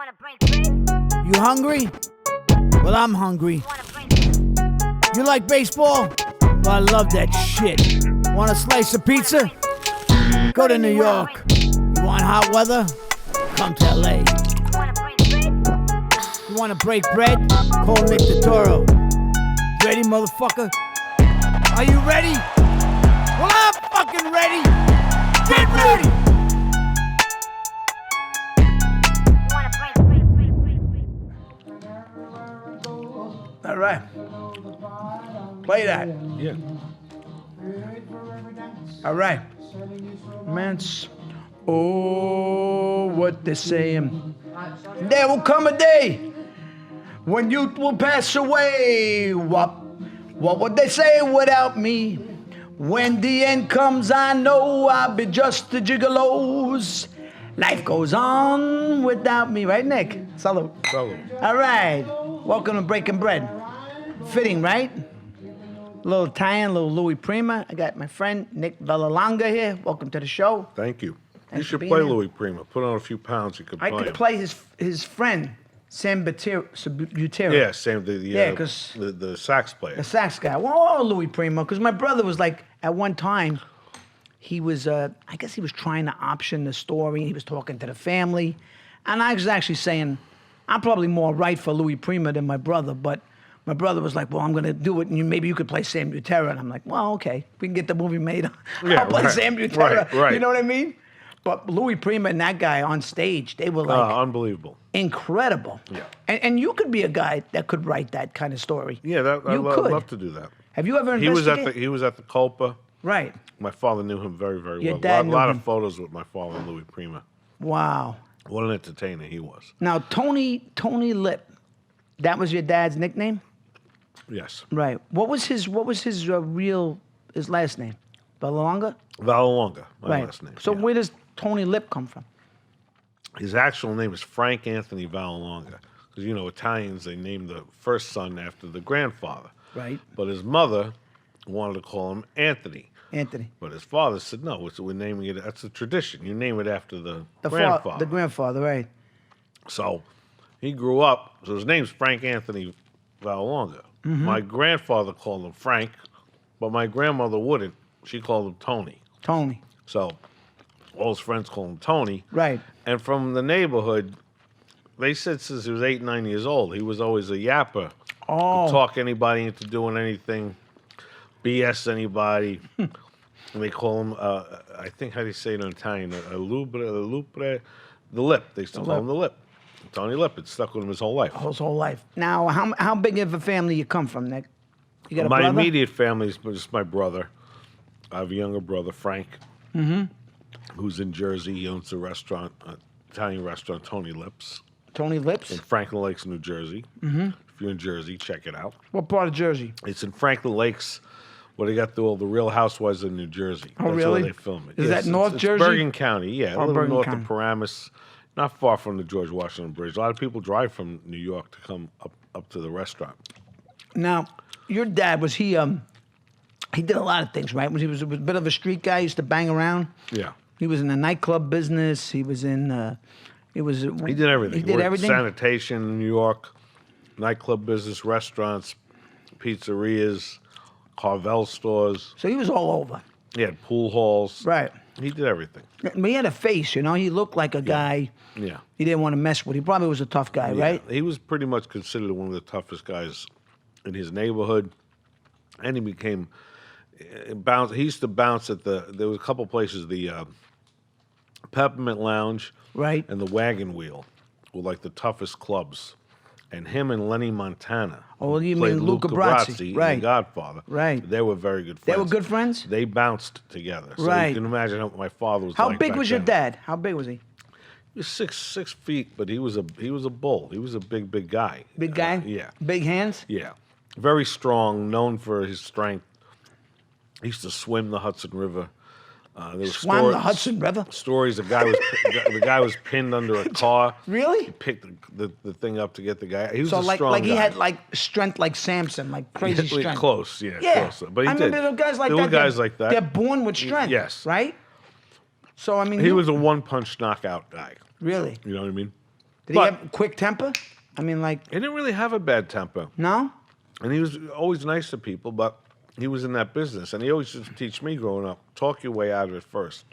You hungry? Well, I'm hungry. You like baseball? Well, I love that shit. Want a slice of pizza? Go to New York. You want hot weather? Come to LA. You want to break bread? Call Nick Turturro. Ready, motherfucker? Are you ready? Well, I'm fucking ready. Get ready! All right. Play that. Yeah. All right. Man's. Oh, what they're saying. There will come a day when youth will pass away. What would they say without me? When the end comes, I know I'll be just a gigolos. Life goes on without me, right, Nick? Salute. Salute. All right. Welcome to Breaking Bread. Fitting, right? Little Italian, little Louis Prima. I got my friend Nick Vallelonga here. Welcome to the show. Thank you. Thanks You should for play being here. Louis Prima. Put on a few pounds. You could play I could him. play his friend, Sam Butera. Yeah, same. Yeah, 'cause the sax player. the sax guy. Well, Louis Prima, because my brother was like, at one time, he was, I guess he was trying to option the story. He was talking to the family. And I was actually saying, I'm probably more right for Louis Prima than my brother, but my brother was like, well, I'm going to do it, and maybe you could play Sam Butera. And I'm like, well, okay. If we can get the movie made, I'll play right, Sam Butera. right. You know what I mean? But Louis Prima and that guy on stage, they were like Unbelievable. incredible. Yeah. And you could be a guy that could write that kind of story. Yeah, I'd love to do that. Have you ever He was investigated? at the Culpa. Right. My father knew him very, very Your well. dad A knew lot him. of photos with my father and Louis Prima. Wow. What an entertainer he was. Now, Tony Lip, that was your dad's nickname? Yes. Right. What was his his last name? Vallelonga? Vallelonga, my Right. last name. So yeah. where does Tony Lip come from? His actual name is Frank Anthony Vallelonga. Because, Italians, they name the first son after the grandfather. Right. But his mother wanted to call him Anthony. Anthony. But his father said, no, we're naming it, that's a tradition. You name it after the grandfather. The grandfather, right. So he grew up, so his name's Frank Anthony Vallelonga. Mm-hmm. My grandfather called him Frank, but my grandmother wouldn't. She called him Tony. Tony. So all his friends called him Tony. Right. And from the neighborhood, they said since he was 8, 9 years old, he was always a yapper. Oh. Could talk anybody into doing anything, BS anybody. And they call him, I think, how do you say it in Italian? A lupre, the lip. They used to call him the lip. Tony Lip. It stuck with him his whole life. His whole life. Now, how big of a family you come from, Nick? You got a My brother? immediate family is just my brother. I have a younger brother, Frank, who's in Jersey. He owns a restaurant, Italian restaurant, Tony Lips, Tony Lips? in Franklin Lakes, New Jersey. If you're in Jersey, check it out. What part of Jersey? It's in Franklin Lakes, where they got the Real Housewives of New Jersey. Oh, That's really? where they film it. Is that North it's Jersey? Bergen County, yeah, a little Bergen north County. of Paramus, not far from the George Washington Bridge. A lot of people drive from New York to come up to the restaurant. Now, your dad, was he did a lot of things, right? He was a bit of a street guy, used to bang around. Yeah. He was in the nightclub business. He was in, He did everything. He did worked everything? Sanitation in New York, nightclub business, restaurants, pizzerias, Carvel stores. So he was all over. He had pool halls. Right. He did everything. But he had a face, He looked like a guy Yeah. he didn't want to mess with. He probably was a tough guy, Yeah. right? He was pretty much considered one of the toughest guys in his neighborhood. And he became he used to bounce at there was a couple places, the Peppermint Lounge Right. and the Wagon Wheel were like the toughest clubs. And him and Lenny Montana. Oh, you played mean Luca Brasi, in right. The Godfather. Right. They were very good friends. They were good friends? They bounced together. So Right. you can imagine how my father was How like big back was your then. dad? How big was he? He was 6 feet, but he was a bull. He was a big guy. Big guy? Yeah. Big hands? Yeah. Very strong, known for his strength. He used to swim the Hudson River. There were Swam the Hudson River? Stories the guy was pinned under a car. Really? He picked the thing up to get the guy. He was So a strong he guy. had like strength like Samson, like crazy strength. Close, yeah. Yeah. Close. But he I did. remember the guys like there that. were guys they're- like that. They're born with strength. Yes. Right? So I mean He was a one-punch knockout guy. really. You know what I mean? Did he have quick temper? I mean, like... He didn't really have a bad temper. No? And he was always nice to people, but he was in that business. And he always used to teach me growing up, talk your way out of it first.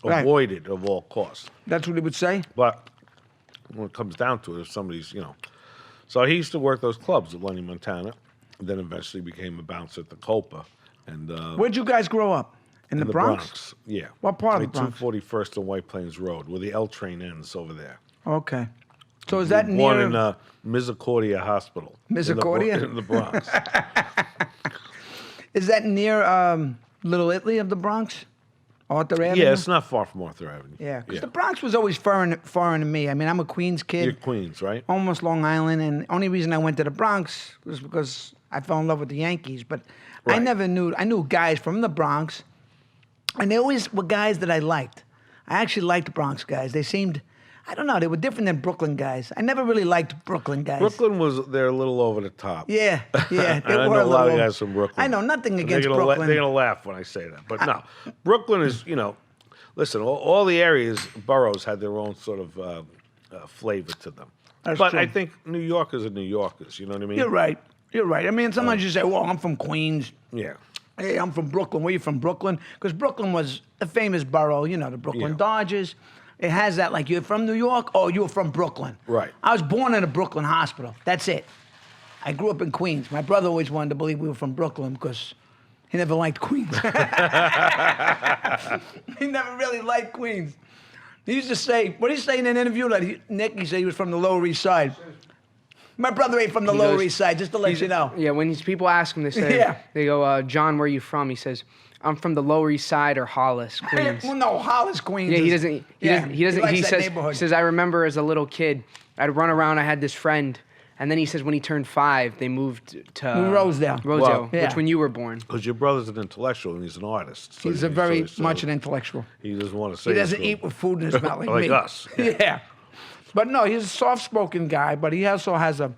Right. Avoid it of all costs. That's what he would say? But when it comes down to it, if somebody's, So he used to work those clubs at Lenny, Montana. Then eventually became a bouncer at the Copa. And Where'd you guys grow up? In the Bronx? Yeah. What part of the Bronx? 241st and White Plains Road, where the L train ends over there. Okay. So is that Born near... in Misericordia Hospital. Misericordia? In the Bronx. Is that near Little Italy of the Bronx? Arthur Avenue? Yeah, it's not far from Arthur Avenue. Yeah, because the Bronx was always foreign to me. I mean, I'm a Queens kid. You're Queens, right? Almost Long Island, and the only reason I went to the Bronx was because I fell in love with the Yankees. But I Right. never knew... I knew guys from the Bronx, and they always were guys that I liked. I actually liked Bronx guys. They seemed... I don't know. They were different than Brooklyn guys. I never really liked Brooklyn guys. They're a little over the top. Yeah. They I were know a lot of little- guys from Brooklyn. I know nothing And against they're gonna Brooklyn. they're going to laugh when I say that. But no, Brooklyn is, listen, all the areas, boroughs had their own sort of flavor to them. That's but true. I think New Yorkers are New Yorkers. You know what I mean? You're right. I mean, sometimes you say, well, I'm from Queens. Yeah. Hey, I'm from Brooklyn. Where you from, Brooklyn? Because Brooklyn was a famous borough, the Brooklyn Yeah. Dodgers. It has that, like, you're from New York? Oh, you're from Brooklyn. Right. I was born in a Brooklyn hospital. That's it. I grew up in Queens. My brother always wanted to believe we were from Brooklyn because he never liked Queens. He never really liked Queens. He used to say, what did he say in an interview? Nick, he said he was from the Lower East Side. My brother ain't from the Lower East Side, just to let you know. Yeah, when people ask him, they say, they go, John, where are you from? He says, I'm from the Lower East Side or Hollis, Queens. Well, no, Hollis, Queens. Yeah, he is- doesn't. likes He that says. neighborhood. He says, I remember as a little kid, I'd run around. I had this friend, and then he says when he turned 5, they moved to Rosedale. Well, which when you were born. Because your brother's an intellectual and he's an artist. So He's a very much an intellectual. He doesn't want to say He doesn't it's eat with food in his mouth like Like me. us. Yeah. But no, he's a soft-spoken guy, but he also has a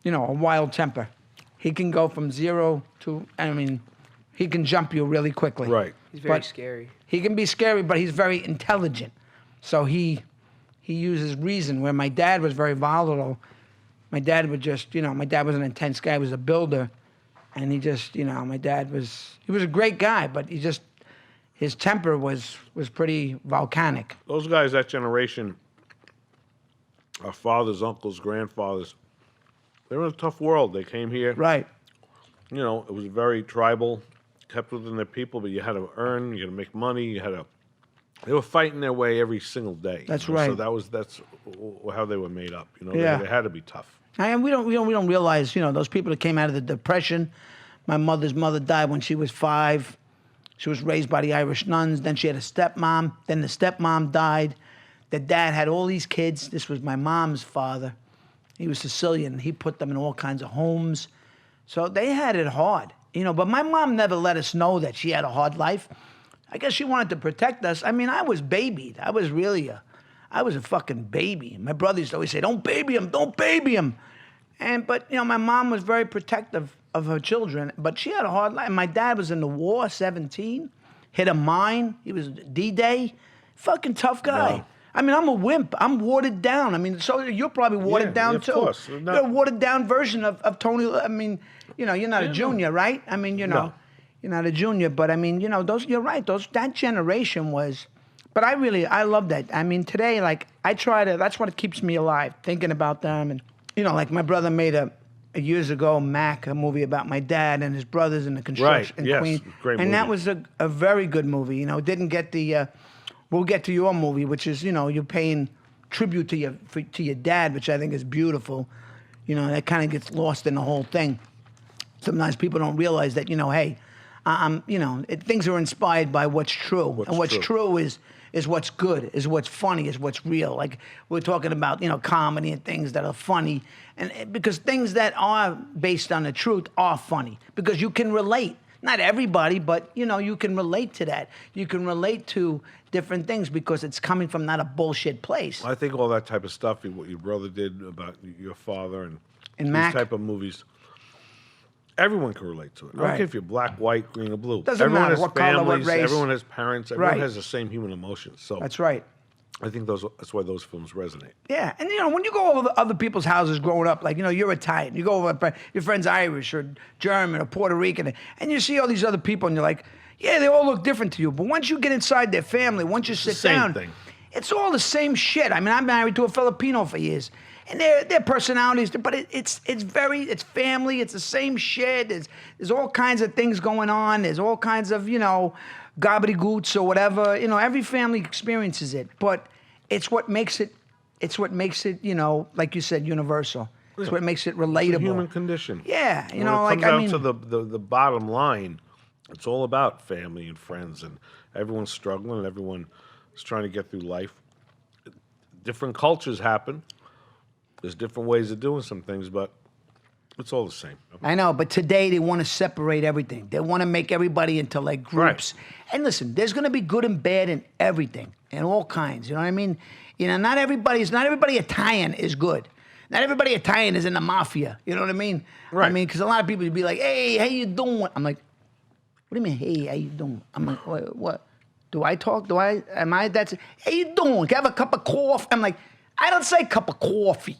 wild temper. He can go from 0 to, he can jump you really quickly. Right. He's very But scary. He can be scary, but he's very intelligent. So he uses reason. Where my dad was very volatile, my dad would just, my dad was an intense guy. He was a builder, and he just, my dad was a great guy, but his temper was pretty volcanic. Those guys, that generation, our fathers, uncles, grandfathers, they were in a tough world. They came here. Right. It was very tribal, kept within their people, but you had to earn, you had to make money, they were fighting their way every single day. That's So right. that's how they were made up. Yeah. They had to be tough. And we don't realize, those people that came out of the Depression. My mother's mother died when she was 5. She was raised by the Irish nuns. Then she had a stepmom. Then the stepmom died. The dad had all these kids. This was my mom's father. He was Sicilian. He put them in all kinds of homes. So they had it hard, But my mom never let us know that she had a hard life. I guess she wanted to protect us. I was babied. I was a fucking baby. My brother used to always say, don't baby him, don't baby him. But my mom was very protective of her children, but she had a hard life. My dad was in the war, 17, hit a mine. He was D-Day. Fucking tough guy. Wow. I'm a wimp. I'm watered down. So you're probably watered down of too. course. You're a watered down version of Tony. You're not a junior, right? No. You're not a junior, but you're right. That generation was, but I love that. Today, that's what keeps me alive, thinking about them. And, like my brother made years ago, Mac, a movie about my dad and his brothers in the construction Right, in yes, Queens. great And that movie. was a very good movie. Didn't get the, we'll get to your movie, which is, you're paying tribute to your dad, which I think is beautiful. That kind of gets lost in the whole thing. Sometimes people don't realize that, hey, things are inspired by what's true. And what's true is what's good, is what's funny, is what's real. Like we're talking about, comedy and things that are funny. And because things that are based on the truth are funny. Because you can relate. Not everybody, but, you can relate to that. You can relate to different things because it's coming from not a bullshit place. I think all that type of stuff, what your brother did about your father and these Mac. type of movies, everyone can relate to it. I don't Right. care if you're black, white, green, or blue. Doesn't everyone matter has what color, what families, race. everyone has parents, everyone Right. has the same human emotions. So That's right. I think that's why those films resonate. Yeah, and when you go over other people's houses growing up, like you're Italian, you go over your friend's Irish or German or Puerto Rican, and you see all these other people, and you're like, yeah, they all look different to you. But once you get inside their family, once you sit down, thing. it's all the same shit. I mean, I'm married to a Filipino for years, and their personalities, but it's family. It's the same shit. There's all kinds of things going on. There's all kinds of gobbledygooks or whatever. Every family experiences it, but it's what makes it. It's what makes it, like you said, universal. It's what makes it relatable. It's a human condition. Yeah, When it comes down to the bottom line, it's all about family and friends, and everyone's struggling, and everyone is trying to get through life. Different cultures happen. There's different ways of doing some things, but it's all the same. I know, but today they want to separate everything. They want to make everybody into like groups. Right. And listen, there's going to be good and bad in everything, in all kinds. You know what I mean? Not everybody Italian is good. Not everybody Italian is in the mafia. You know what I mean? Right. I mean, because a lot of people would be like, "Hey, how you doing?" I'm like, "What do you mean? Hey, how you doing?" I'm like, "What? Do I talk? Am I? That's how you doing? Can I have a cup of coffee?" I'm like, I don't say cup of coffee.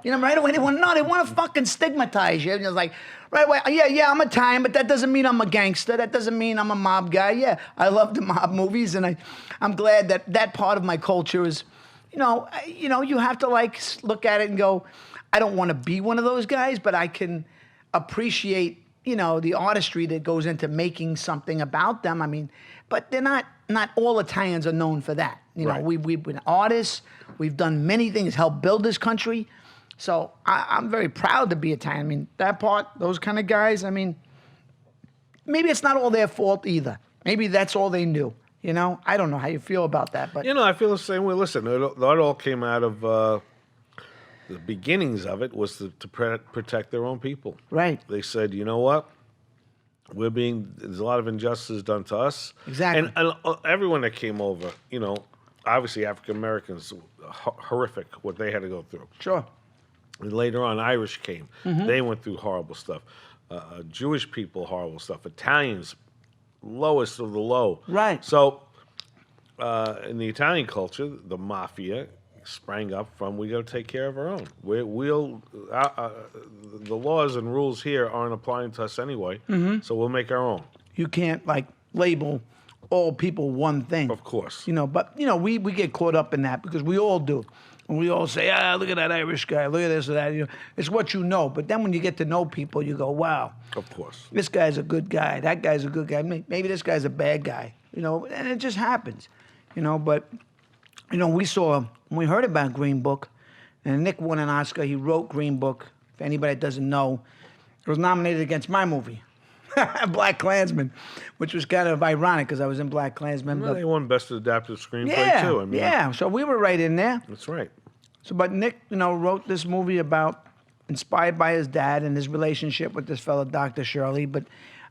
Right away, they want to fucking stigmatize you. And it's like, right away, yeah, I'm Italian, but that doesn't mean I'm a gangster. That doesn't mean I'm a mob guy. Yeah, I love the mob movies, and I'm glad that part of my culture is, you have to like look at it and go, I don't want to be one of those guys, but I can appreciate, the artistry that goes into making something about them. I mean, but they're not all Italians are known for that. Right. We've been artists. We've done many things, helped build this country. So I'm very proud to be Italian. I mean, that part, those kind of guys, I mean, maybe it's not all their fault either. Maybe that's all they knew. I don't know how you feel about that. But I feel the same way. Listen, it all came out of the beginnings of it was to protect their own people. Right. They said, you know what? There's a lot of injustice done to us. Exactly. And everyone that came over, obviously African Americans, horrific what they had to go through. Sure. And later on, Irish came. Mm-hmm. They went through horrible stuff. Jewish people, horrible stuff. Italians, lowest of the low. Right. So, in the Italian culture, the mafia sprang up from we got to take care of our own. The laws and rules here aren't applying to us anyway, so we'll make our own. You can't label all people one thing. Of course. But we get caught up in that because we all do. And we all say, look at that Irish guy, look at this or that. It's what you know. But then when you get to know people, you go, wow. Of course. This guy's a good guy. That guy's a good guy. Maybe this guy's a bad guy. And it just happens. But, when we heard about Green Book, and Nick won an Oscar, he wrote Green Book. If anybody doesn't know, it was nominated against my movie, Black Klansman, which was kind of ironic because I was in Black Klansman. Well, they won Best Adapted Screenplay, too. Yeah, so we were right in there. That's right. So, but Nick, wrote this movie inspired by his dad and his relationship with this fellow, Dr. Shirley, but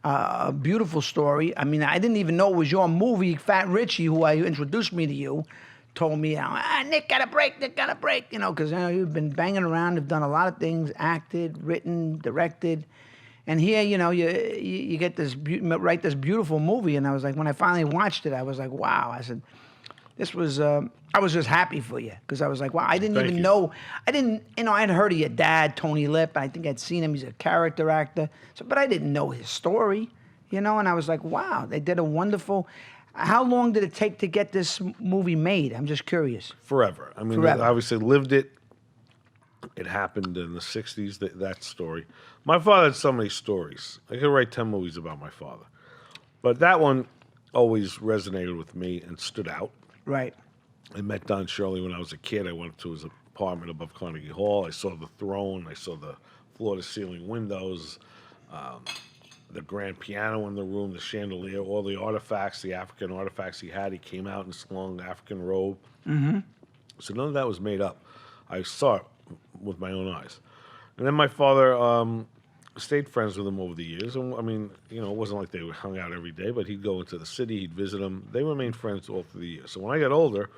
a beautiful story. I mean, I didn't even know it was your movie. Fat Richie, who introduced me to you, told me, Nick got a break, because you've been banging around, you've done a lot of things, acted, written, directed. And here, you get write this beautiful movie. And I was like, when I finally watched it, I was like, wow. I said, this was, I was just happy for you. Because I was like, wow, I didn't even know. I'd heard of your dad, Tony Lip. I think I'd seen him. He's a character actor. But I didn't know his story, And I was like, wow, they did a wonderful. How long did it take to get this movie made? I'm just curious. Forever. I mean, Forever. They obviously lived it. It happened in the 60s, that story. My father had so many stories. I could write 10 movies about my father. But that one always resonated with me and stood out. Right. I met Don Shirley when I was a kid. I went to his apartment above Carnegie Hall. I saw the throne. I saw the floor-to-ceiling windows, the grand piano in the room, the chandelier, all the artifacts, the African artifacts he had. He came out in his long African robe. Mm-hmm. So none of that was made up. I saw it with my own eyes. And then my father stayed friends with him over the years. And I mean, it wasn't like they hung out every day, but he'd go into the city, he'd visit them. They remained friends all through the years. So when I got older,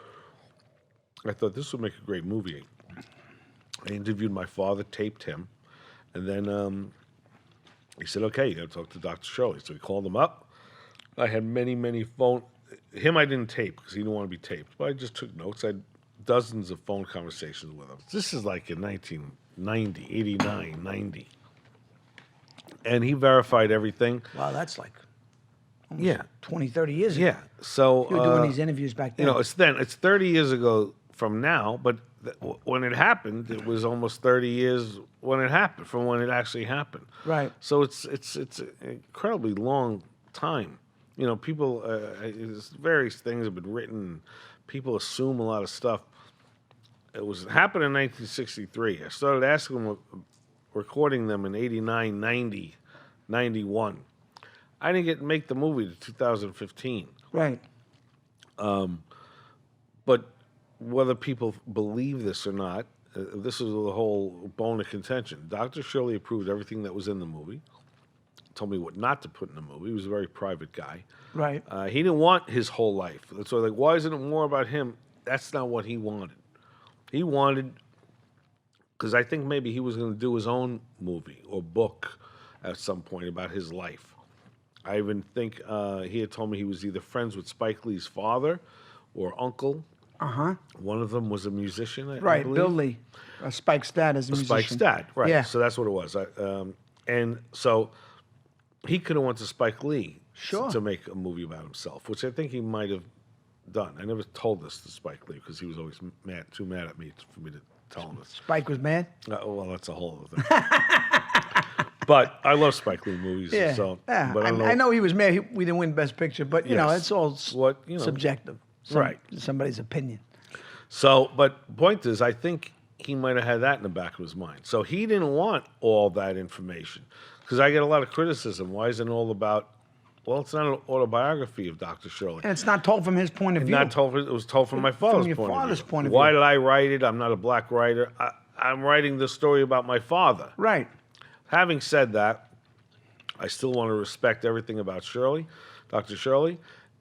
I thought this would make a great movie. I interviewed my father, taped him, and then he said, okay, you got to talk to Dr. Shirley. So we called him up. I had many, many phone. Him I didn't tape because he didn't want to be taped, but I just took notes. I'd dozens of phone conversations with him. This is like in 1990, 89, 90. And he verified everything. Wow, that's like Yeah. 20, 30 years ago. Yeah. So You were doing these interviews back then. it's 30 years ago from now, but when it happened, it was almost 30 years when it happened, from when it actually happened. Right. So it's an incredibly long time. People, various things have been written. People assume a lot of stuff. It happened in 1963. I started asking them, recording them in 89, 90, 91. I didn't make the movie to 2015. Right. But whether people believe this or not, this is the whole bone of contention. Dr. Shirley approved everything that was in the movie, told me what not to put in the movie. He was a very private guy. Right. He didn't want his whole life. So, why isn't it more about him? That's not what he wanted. He wanted, because I think maybe he was going to do his own movie or book at some point about his life. I even think he had told me he was either friends with Spike Lee's father or uncle. Uh-huh. One of them was a musician, I Right, believe. Bill Lee. Spike's dad is a musician. Spike's dad, right. Yeah. So that's what it was. And so he could have went to Spike Lee Sure. to make a movie about himself, which I think he might have done. I never told this to Spike Lee because he was always too mad at me for me to tell him this. Spike was mad? Well, that's a whole other thing. But I love Spike Lee movies. Yeah. So, yeah. but I know he was mad. We didn't win Best Picture, but, Yes. it's all subjective. Right. Somebody's opinion. So, but point is, I think he might have had that in the back of his mind. So he didn't want all that information. Because I get a lot of criticism. Why isn't it all about, well, it's not an autobiography of Dr. Shirley. And it's not told from his point of view. It was told from my father's your point father's of view. point of Why view. did I write it? I'm not a black writer. I'm writing this story about my father. Right. Having said that, I still want to respect everything about Shirley, Dr. Shirley.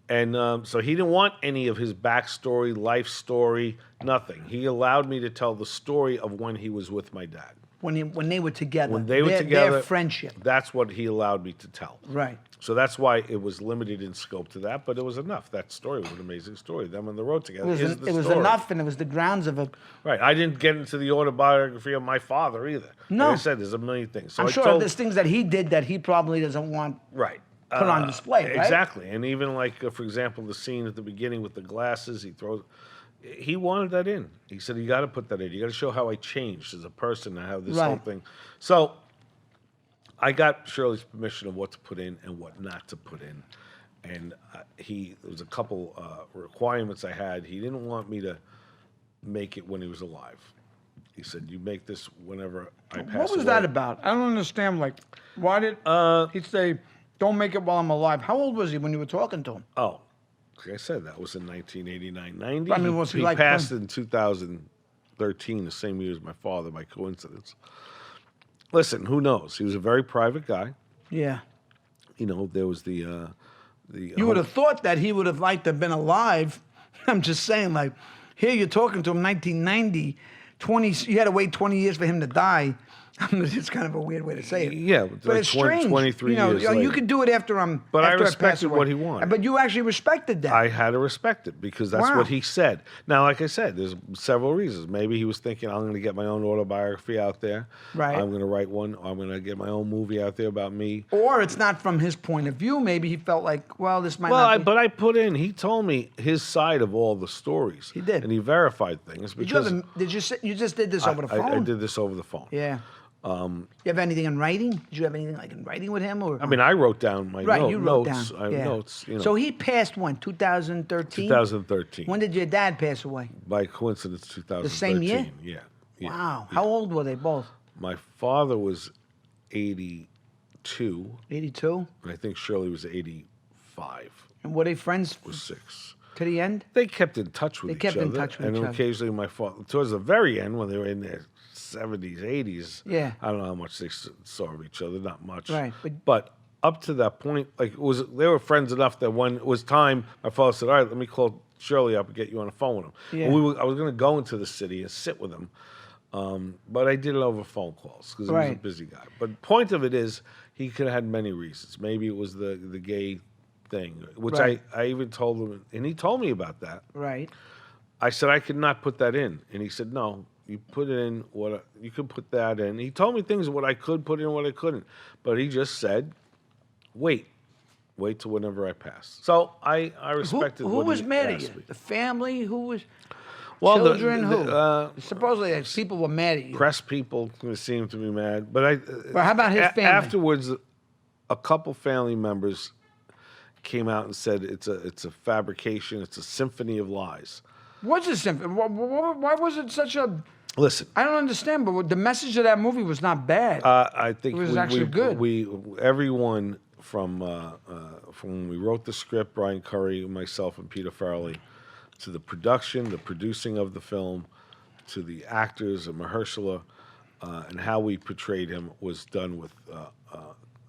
And so he didn't want any of his backstory, life story, nothing. He allowed me to tell the story of when he was with my dad. When they were together. When they were together. Their friendship. That's what he allowed me to tell. Right. So that's why it was limited in scope to that, but it was enough. That story was an amazing story. Them on the road together. It was enough, and it was the grounds of a... Right. I didn't get into the autobiography of my father either. No. Like I said, there's a million things. So I'm I sure told, there's things that he did that he probably doesn't want right. put on display, right? Exactly. And even for example, the scene at the beginning with the glasses, he wanted that in. He said, you got to put that in. You got to show how I changed as a person. I have this whole Right. thing. So I got Shirley's permission of what to put in and what not to put in. And there was a couple requirements I had. He didn't want me to make it when he was alive. He said, you make this whenever I pass away. What was that about? I don't understand. Like, why did he say, don't make it while I'm alive? How old was he when you were talking to him? Oh, like I said, that was in 1989, 90. I mean, was he like passed in 2013, the same year as my father, by coincidence. Listen, who knows? He was a very private guy. Yeah. There was the You would have thought that he would have liked to have been alive. I'm just saying, like, here you're talking to him 1990, you had to wait 20 years for him to die. It's kind of a weird way to say it. Yeah, but like it's strange. 23 years You later. could do it after I'm. But I after pass respected away. what he wanted. But you actually respected that. I had to respect it because that's Wow. what he said. Now, like I said, there's several reasons. Maybe he was thinking, I'm going to get my own autobiography out there. Right. I'm going to write one. I'm going to get my own movie out there about me. Or it's not from his point of view. Maybe he felt like, well, this might not be. But I put in, he told me his side of all the stories. He did. And he verified things. Because You just did this over the phone? I did this over the phone. Yeah. You have anything in writing? Did you have anything like in writing with him? Or I mean, I wrote down my right, you wrote notes. down. I have Yeah. notes. So he passed when? 2013? 2013. When did your dad pass away? By coincidence, 2013. The same year? Yeah. Wow. How old were they both? My father was 82. 82? And I think Shirley was 85 And were they friends or 6. to the end? They kept in touch with They each kept other. in touch with and each other. occasionally my father, towards the very end, when they were in their 70s, 80s, Yeah. I don't know how much they saw of each other, not much. Right, But up to that point, they were friends enough that when it was time, my father said, all right, let me call Shirley up and get you on the phone with him. Yeah. And I was going to go into the city and sit with him. But I did it over phone calls because he was a Right. busy guy. But point of it is, he could have had many reasons. Maybe it was the gay thing, which Right. I even told him, and he told me about that. Right. I said I could not put that in, and he said, no, you put it in you could put that in. He told me things of what I could put in, what I couldn't, but he just said, wait till whenever I pass. So I respected. Who what was he mad at asked you? me. The family? Who was? Well, Children? Who? Supposedly, people were mad at you. Press people seemed to be mad, but Well, how about his family? Afterwards, a couple family members came out and said it's a fabrication. It's a symphony of lies. What's a symphony? Why was it such a? Listen, I don't understand, but the message of that movie was not bad. I think it was actually good. Everyone from when we wrote the script, Brian Curry, myself, and Peter Farrelly, to the production, the producing of the film, to the actors and Mahershala, and how we portrayed him was done with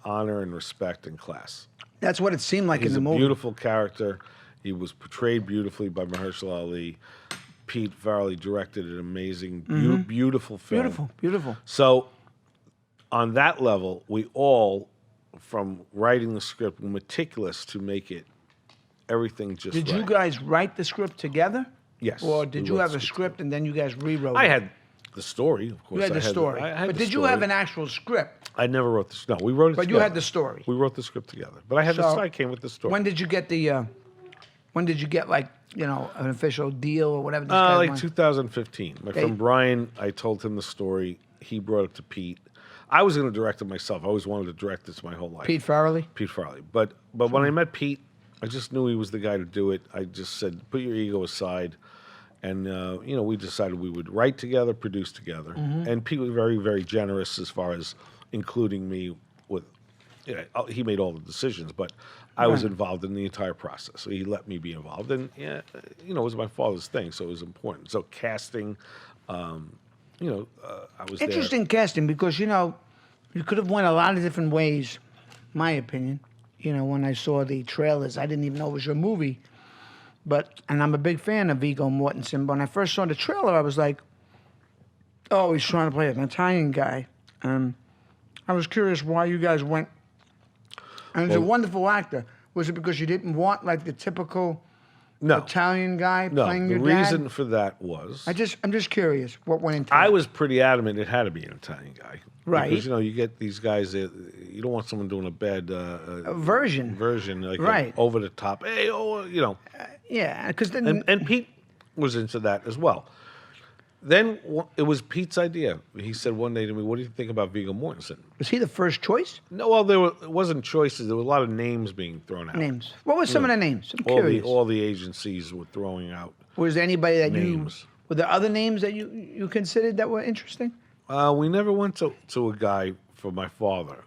honor and respect and class. That's what it seemed like He's in the movie. He's a beautiful character. He was portrayed beautifully by Mahershala Ali. Pete Farrelly directed an amazing, beautiful film. Beautiful. So, on that level, we all, from writing the script, were meticulous to make it everything just right. Did you guys write the script together? Yes. Or did you have a script and then you guys rewrote it? I had the story, of course. You had the story. But did you have an actual script? I never wrote the. No, we wrote it But together. you had the story. We wrote the script together. But I had I came with the story. When did you get the? When did you get an official deal or whatever? Like 2015. My friend Brian, I told him the story. He brought it to Pete. I was going to direct it myself. I always wanted to direct this my whole life. Pete Farrelly. Pete Farrelly. But when I met Pete, I just knew he was the guy to do it. I just said, put your ego aside. And, we decided we would write together, produce together. And Pete was very, very generous as far as including me with, he made all the decisions, but I was involved in the entire process. So he let me be involved. And, it was my father's thing, so it was important. So casting, I was Interesting casting because, you could have went a lot of different ways, my opinion. When I saw the trailers, I didn't even know it was your movie. And I'm a big fan of Vigo Mortensen, but when I first saw the trailer, I was like, oh, he's trying to play an Italian guy. I was curious why you guys went. And he's a wonderful actor. Was it because you didn't want like the typical Italian guy playing your dad? No, the reason for that was... I'm just curious what went into it. I was pretty adamant it had to be an Italian guy. Right. Because, you get these guys, you don't want someone doing a bad... version. Like over the top. Hey, Yeah, because then... And Pete was into that as well. Then it was Pete's idea. He said one day to me, what do you think about Vigo Mortensen? Was he the first choice? No, well, it wasn't choices. There were a lot of names being thrown out. Names. What were some of the names? I'm curious. All the agencies were throwing out Was there anybody that names. Were there other names that you considered that were interesting? We never went to a guy for my father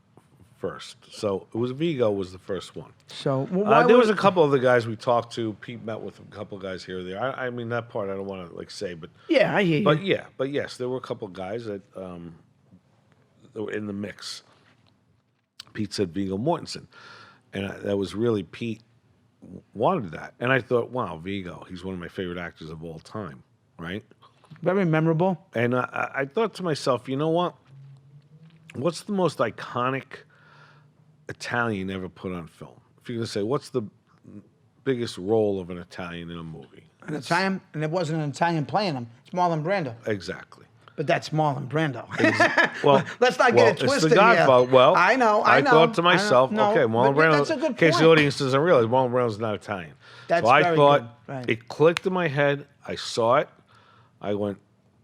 first. So it was Vigo was the first one. So there was a couple of the guys we talked to. Pete met with a couple of guys here or there. I mean, that part I don't want to say, but yeah, I hear you. But yes, there were a couple of guys that were in the mix. Pete said Vigo Mortensen, and that was really Pete wanted that, and I thought, wow, Vigo, he's one of my favorite actors of all time, right? Very memorable. And I thought to myself, you know what? What's the most iconic Italian ever put on film? If you're going to say, what's the biggest role of an Italian in a movie? An Italian, and it wasn't an Italian playing him. It's Marlon Brando. Exactly. But that's Marlon Brando. Well, let's not get it twisted. It's the Godfather. Here. Well, I know. I thought to myself, okay, Marlon Brando. That's a good in case point. the audience doesn't realize, Marlon Brando's not Italian. That's so I very thought good. Right. it clicked in my head. I saw it. I went,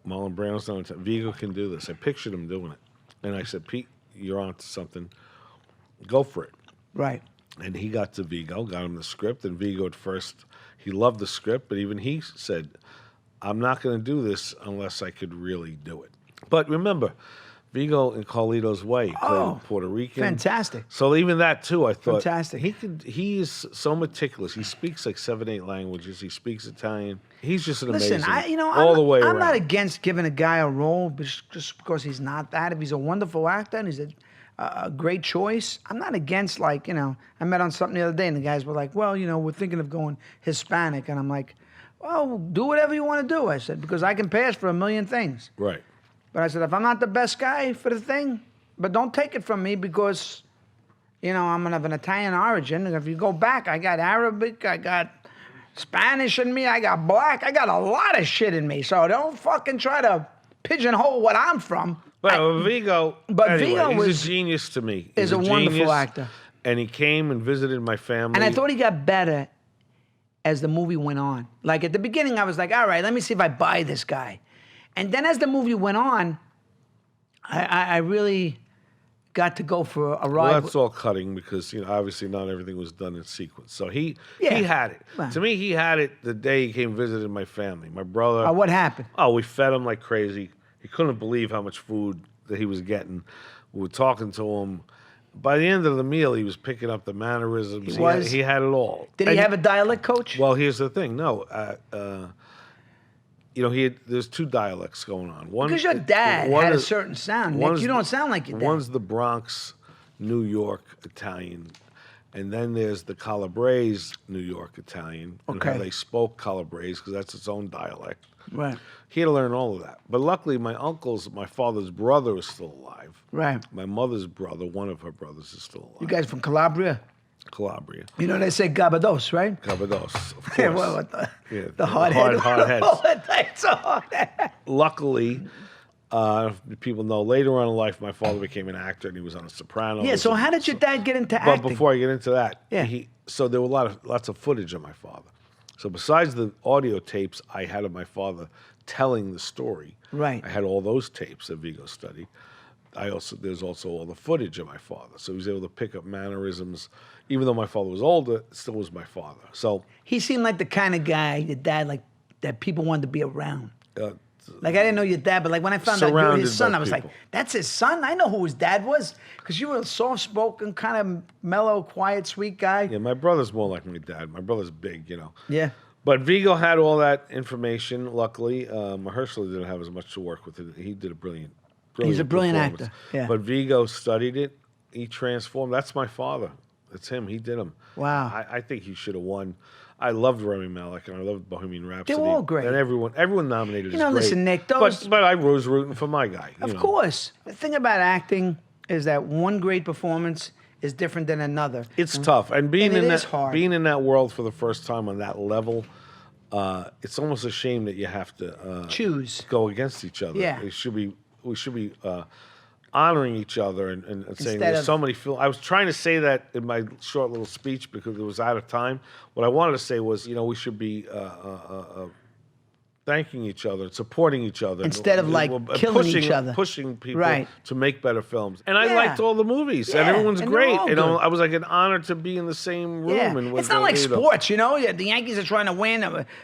Marlon Brando's not Italian. Vigo can do this. I pictured him doing it, and I said, Pete, you're onto something. Go for it. Right. And he got to Vigo, got him the script, and Vigo at first, he loved the script, but even he said, I'm not going to do this unless I could really do it. But remember, Vigo in Carlito's Way, played Puerto Rican. Fantastic. So even that too, I thought. Fantastic. He is so meticulous. He speaks like 7-8 languages. He speaks Italian. He's just an amazing. Listen, all the way around. I'm not against giving a guy a role just because he's not that. If he's a wonderful actor and he's a great choice, I'm not against I met on something the other day and the guys were like, well, we're thinking of going Hispanic, and I'm like, well, do whatever you want to do. I said, because I can pass for a million things. Right. But I said, if I'm not the best guy for the thing, but don't take it from me because, I'm of an Italian origin. And if you go back, I got Arabic, I got Spanish in me. I got black. I got a lot of shit in me. So don't fucking try to pigeonhole what I'm from. Well, Vigo. But anyway, Vigo he's a genius to me. is He's a wonderful genius, actor. And he came and visited my family. And I thought he got better as the movie went on. Like at the beginning, I was like, all right, let me see if I buy this guy. And then as the movie went on, I really got to go for a ride. Well, that's all cutting because obviously not everything was done in sequence. So he had it. Well. To me, he had it the day he came visited my family. My brother. What happened? Oh, we fed him like crazy. He couldn't believe how much food that he was getting. We were talking to him. By the end of the meal, he was picking up the mannerisms. He had it all. Did he have a dialect coach? Well, here's the thing. No, there's two dialects going on. One because your dad had a certain sound, Nick. You don't sound like your dad. One's the Bronx, New York Italian, and then there's the Calabrese, New York Italian. And how they spoke Calabrese because that's its own dialect. Right. He had to learn all of that. But luckily, my father's brother is still alive. Right. My mother's brother, one of her brothers, is still alive. You guys from Calabria? Calabria. You know they say Gabados, right? Gabados, of course. Yeah, well, the hard head. Hard heads. It's a hard head. Luckily, people know later on in life, my father became an actor and he was on The Sopranos. Yeah, so how did your dad get into acting? But before I get into that, Yeah. So there were lots of footage of my father. So besides the audio tapes I had of my father telling the story, right. I had all those tapes that Vigo studied. There's also all the footage of my father. So he was able to pick up mannerisms. Even though my father was older, it still was my father. So he seemed like the kind of guy, your dad, like that people wanted to be around. Like I didn't know your dad, but like when I found out you were his son, I was like, "That's his son." I know who his dad was because you were a soft-spoken, kind of mellow, quiet, sweet guy. Yeah, my brother's more like my dad. My brother's big, Yeah. But Vigo had all that information. Luckily, Mahershala didn't have as much to work with. He did a brilliant. He's a brilliant actor. Yeah. But Vigo studied it. He transformed. That's my father. That's him. He did him. Wow. I think he should have won. I loved Rami Malek and I loved Bohemian Rhapsody. They were all great. And everyone nominated. Listen, Nick. But I was rooting for my guy. Of course. The thing about acting is that one great performance is different than another. It's tough, and being it in is that hard. being in that world for the first time on that level, it's almost a shame that you have to choose, go against each other. Yeah. We should be honoring each other and saying Instead there's of- so many films. I was trying to say that in my short little speech because it was out of time. What I wanted to say was, we should be thanking each other, supporting each other. Instead of, like, killing each other. Pushing people Right. to make better films. And I Yeah. liked all the movies, Yeah, and everyone's and they're great. all And good. I was like an honor to be in the same room. Yeah. And It's not like sports, Yeah, the Yankees are trying to win.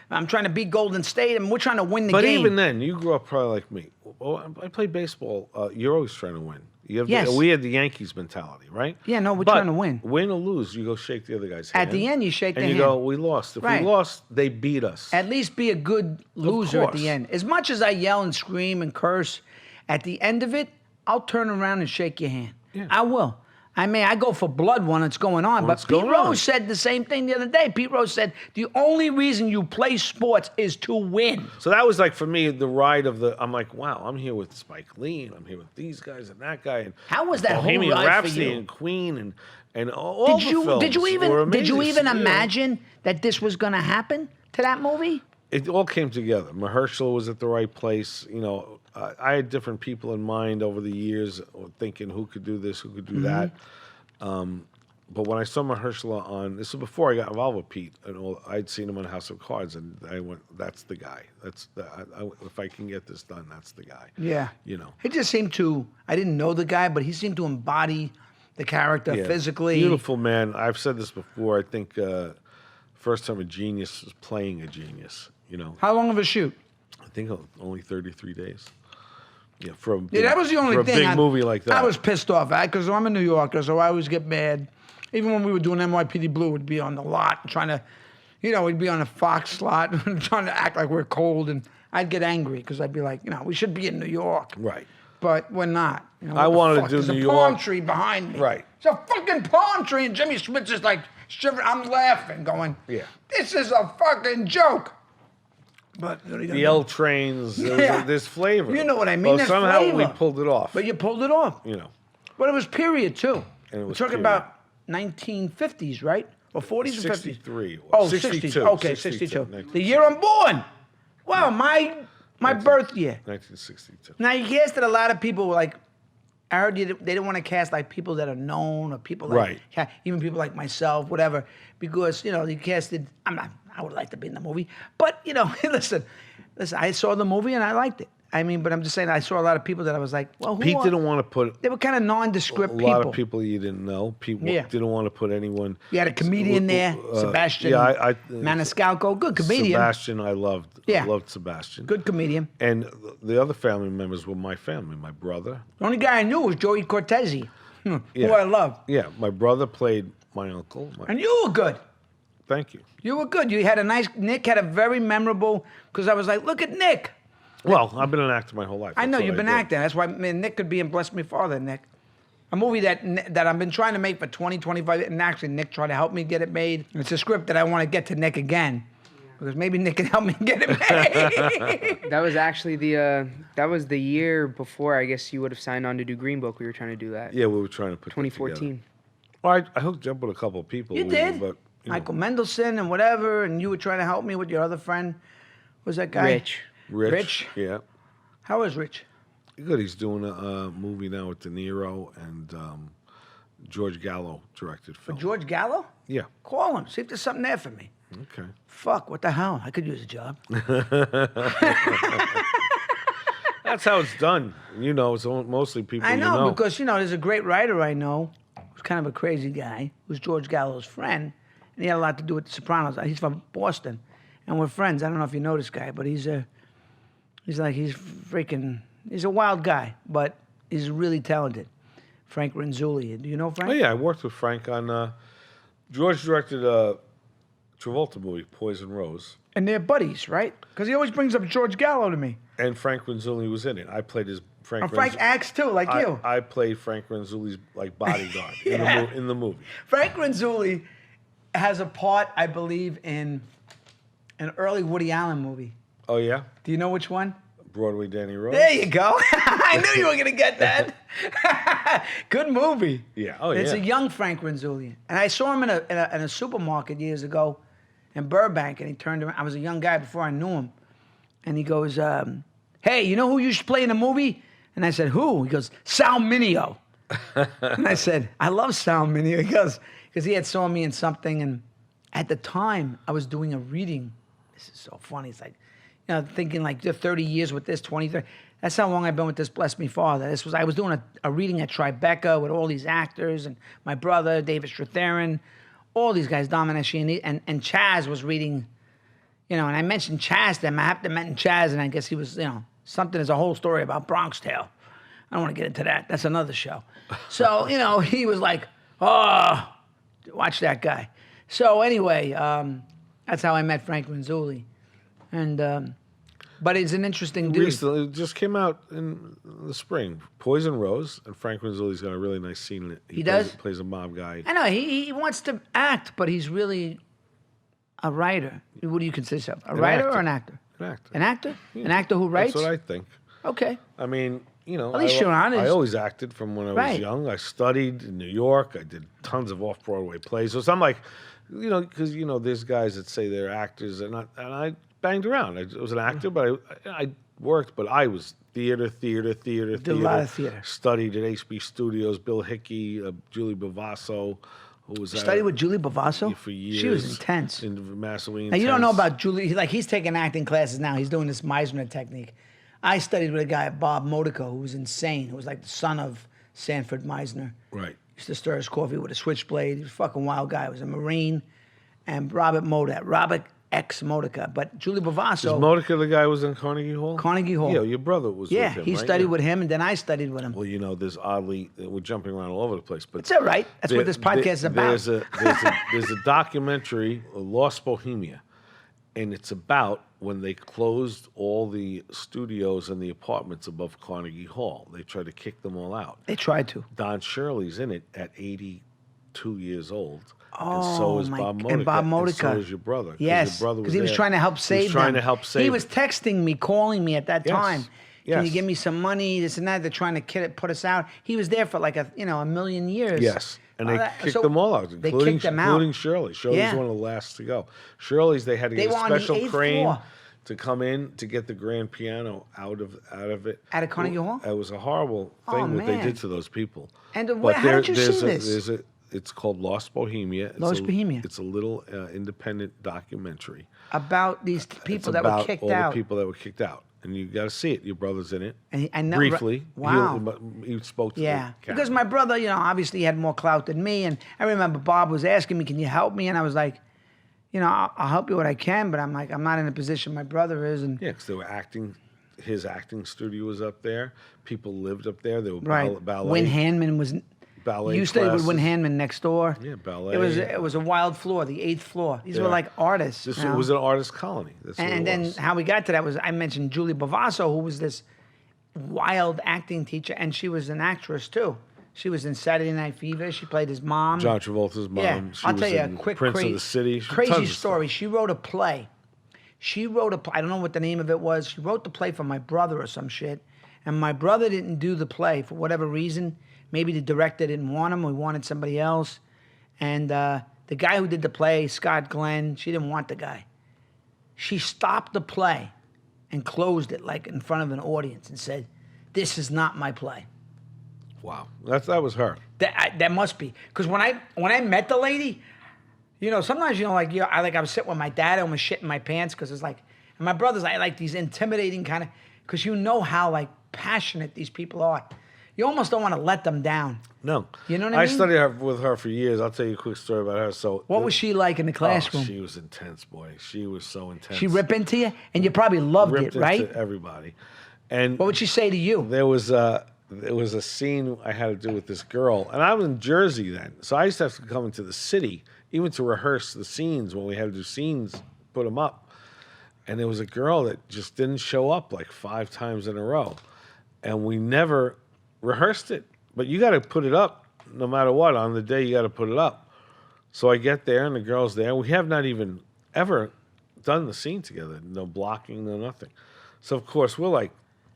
I'm trying to beat Golden State, and we're trying to win the But game. even then, you grew up probably like me. Well, I played baseball. You're always trying to win. Yes. We had the Yankees mentality, right? Yeah, no, we're But trying to win. Win or lose, you go shake the other guy's hand. At the end, you shake and their you hand. go, we lost. If Right. we lost, they beat us. At least be a good loser at course. the end. As much as I yell and scream and curse, at the end of it, I'll turn around and shake your hand. Yeah. I will. I go for blood when it's going on. When But it's Pete going Rose on. said the same thing the other day. Pete Rose said, the only reason you play sports is to win. So that was like for me the ride of I'm like, wow, I'm here with Spike Lee and I'm here with these guys and that guy and How was that whole Bohemian ride for Rhapsody you? and Queen and all the films Did you were even amazing. imagine that this was going to happen to that movie? It all came together. Mahershala was at the right place. I had different people in mind over the years, thinking who could do this, who could do that. But when I saw Mahershala on, this was before I got involved with Pete, and I'd seen him on House of Cards, and I went, "That's the guy. If I can get this done, that's the guy." Yeah. He just seemed to. I didn't know the guy, but he seemed to embody the character Yeah. physically. Beautiful man. I've said this before. I think first time a genius was playing a genius. How long of a shoot? I think only 33 days. Yeah, for a big, Yeah, that was the only for thing. a big movie like that. I was pissed off at because I'm a New Yorker, so I always get mad. Even when we were doing NYPD Blue, we'd be on the lot trying to, we'd be on a Fox lot trying to act like we're cold, and I'd get angry because I'd be like, we should be in New York. Right. But we're not. I wanted to do There's New a York. palm tree behind me. Right. It's a fucking palm tree, and Jimmy Smith's just like shivering. I'm laughing, going, Yeah. this is a fucking joke. But what are you gonna The do? L trains, Yeah. there's flavor. You know what I mean? Well, There's somehow we flavor. pulled it off. But you pulled it off. But it was period, too. And it We're was talking period. about 1950s, right? Or 40s or 50s? 63. Oh, 62. 60s. Okay, 62. The year I'm born. Wow, my birth year. 1962. Now, you casted a lot of people, like, I heard they didn't want to cast, like, people that are known or people like, even people like myself, whatever, because, you know, you casted, I would like to be in the movie, but, you know, listen, I saw the movie and I liked it. I mean, but I'm just saying, I saw a lot of people that I was like, well, who Pete are? didn't want to put... They were kind of nondescript people. A lot of people you didn't know. People didn't want to put anyone... You had a comedian there, Sebastian Maniscalco, good comedian. Sebastian, I loved. Yeah. I loved Sebastian. Good comedian. And the other family members were my family. My brother. The only guy I knew was Joey Cortese, who I love. Yeah, my brother played my uncle. And you were good. Thank you. You were good. You had a nice... Nick had a very memorable... Because I was like, look at Nick. Well, I've been an actor my whole life. I know, you've been acting. That's why Nick could be in Bless Me Father, Nick. A movie that I've been trying to make for 20, 25 years. And actually, Nick tried to help me get it made. It's a script that I want to get to Nick again. Because maybe Nick can help me get it made. That was actually that was the year before, I guess, you would have signed on to do Green Book. We were trying to do that. Yeah, we were trying to put 2014. Well, I hooked you up with a couple of people. You did. But, Michael Mendelsohn and whatever. And you were trying to help me with your other friend. What was that guy? Rich. Yeah. How is Rich? Good. He's doing a movie now with De Niro and George Gallo directed film. George Gallo? Yeah. Call him. See if there's something there for me. Okay. Fuck, what the hell? I could use a job. That's how it's done. You know, it's mostly people I know, you know. because, you know, there's a great writer I know who's kind of a crazy guy, who's George Gallo's friend, and he had a lot to do with The Sopranos. He's from Boston, and we're friends. I don't know if you know this guy, but he's a wild guy, but he's really talented. Frank Renzulli. Do you know Frank? Oh, yeah, I worked with Frank on, George directed a Travolta movie, Poison Rose. And they're buddies, right? Because he always brings up George Gallo to me. And Frank Renzulli was in it. I played his Frank acts too, like you. I played Frank Renzulli's like bodyguard in the movie. Frank Renzulli has a part, I believe, in an early Woody Allen movie. Oh, yeah? Do you know which one? Broadway Danny Rose. There you go. I knew you were going to get that. Good movie. Yeah. Oh, It's a young Frank Renzulli. And I saw him in a supermarket years ago in Burbank, and he turned around. I was a young guy before I knew him. And he goes, hey, you know who you should play in a movie? And I said, who? He goes, Sal Mineo. And I said, I love Sal Mineo. He goes, because he had saw me in something. And at the time, I was doing a reading. This is so funny. It's like, you know, thinking like 30 years with this, 20, 30. That's how long I've been with this Bless Me Father. I was doing a reading at Tribeca with all these actors and my brother, David Strathairn, all these guys, Dominic Sheehan, and Chaz was reading, you know, and I mentioned Chaz to him. I happened to mention Chaz, and I guess he was, you know, something is a whole story about Bronx Tale. I don't want to get into that. That's another show. So, you know, he was like, oh, watch that guy. So anyway, that's how I met Frank Renzulli. And, but it's an interesting dude. Recently, it just came out in the spring. Poison Rose, and Frank Renzulli's got a really nice scene in it. He does? Plays a mob guy. I know, he wants to act, but he's really a writer. What do you consider yourself? A writer or an actor? An actor. An actor? Yeah. An actor who writes? That's what I think. Okay. I mean, you know, At least you're honest. I always acted from when I was young. I studied in New York. I did tons of off-Broadway plays. So I'm like, you know, because, you know, there's guys that say they're actors, and I banged around. I was an actor, but I worked, but I was theater. Did a lot of theater. Studied at HB Studios, Bill Hickey, Julie Bavasso, who was Studied with Julie Bavasso? for years. She was intense. Massively intense. Now, you don't know about Julie. Like, he's taking acting classes now. He's doing this Meisner technique. I studied with a guy, Bob Modico, who was insane, who was like the son of Sanford Meisner. Right. Used to stir his coffee with a switchblade. He was a fucking wild guy. He was a Marine. And Robert X. Modica. But Julie Bavasso... Is Modica the guy who was in Carnegie Hall? Carnegie Hall. Yeah, your brother was with him, he studied with him, and then I studied with him. Well, you know, there's we're jumping around all over the place, but it's all right. That's what this podcast is about. There's a documentary, Lost Bohemia, and it's about when they closed all the studios and the apartments above Carnegie Hall. They tried to kick them all out. They tried to. Don Shirley's in it at 82 years old. Oh, and so is Bob Modica. And Bob Modica. And so is your brother. Yes, because he was trying to help save them. He was trying to help save He was texting me, calling me at that time. Can you Yes. give me some money? This and that. They're trying to put us out. He was there for like a million years. Yes. And they kicked so them all out, they including, kicked them out. including Shirley. Shirley's Yeah. one of the last to go. Shirley's, they had to They get a were on the special 8th crane floor. to come in to get the grand piano out of it. Out of Carnegie Hall? It was a horrible Oh, thing what they man. did to those people. And But how did you see there's this? it's called Lost Bohemia. Lost Bohemia. It's a little independent documentary. About these people It's that were about kicked all out. the people that were kicked out. And you got to see it. Your brother's in it. And I know, briefly. wow. He spoke to Yeah, the camera. because my brother, obviously he had more clout than me, and I remember Bob was asking me, "Can you help me?" And I was like, I'll help you what I can, but I'm like, I'm not in a position my brother is, and Yeah, because they were acting. His acting studio was up there. People lived up there. They were right. ballet. Win Handman was. ballet You stayed with Win classes. Handman next door. Yeah, ballet. It was a wild floor, the 8th floor. These were Yeah. like artists. This you know? was an artist colony. That's what And it then was. how we got to that was I mentioned Julie Bavasso, who was this wild acting teacher, and she was an actress too. She was in Saturday Night Fever. She played his mom. John Travolta's mom. Yeah, She I'll was tell you a in quick, Prince of the City. crazy Tons of story. stuff. She wrote a play. I don't know what the name of it was. She wrote the play for my brother or some shit, and my brother didn't do the play for whatever reason. Maybe the director didn't want him. We wanted somebody else, and the guy who did the play, Scott Glenn, she didn't want the guy. She stopped the play and closed it like in front of an audience and said, "This is not my play." Wow, that was her. That must be because when I met the lady, sometimes I was sitting with my dad and was shitting my pants because it's like, and my brothers, I like these intimidating kind of, because how like passionate these people are. You almost don't want to let them down. No, You know what I mean? studied with her for years. I'll tell you a quick story about her. So, What was she like in the classroom? she was intense, boy. She was so intense. She rip into you, and you probably loved ripped it, right? into everybody. And What would she say to you? there was a scene I had to do with this girl, and I was in Jersey then, so I used to have to come into the city even to rehearse the scenes when we had to do scenes, put them up. And there was a girl that just didn't show up like 5 times in a row, and we never rehearsed it. But you got to put it up no matter what. On the day, you got to put it up. So I get there, and the girl's there. We have not even ever done the scene together. No blocking, no nothing. So of course we're like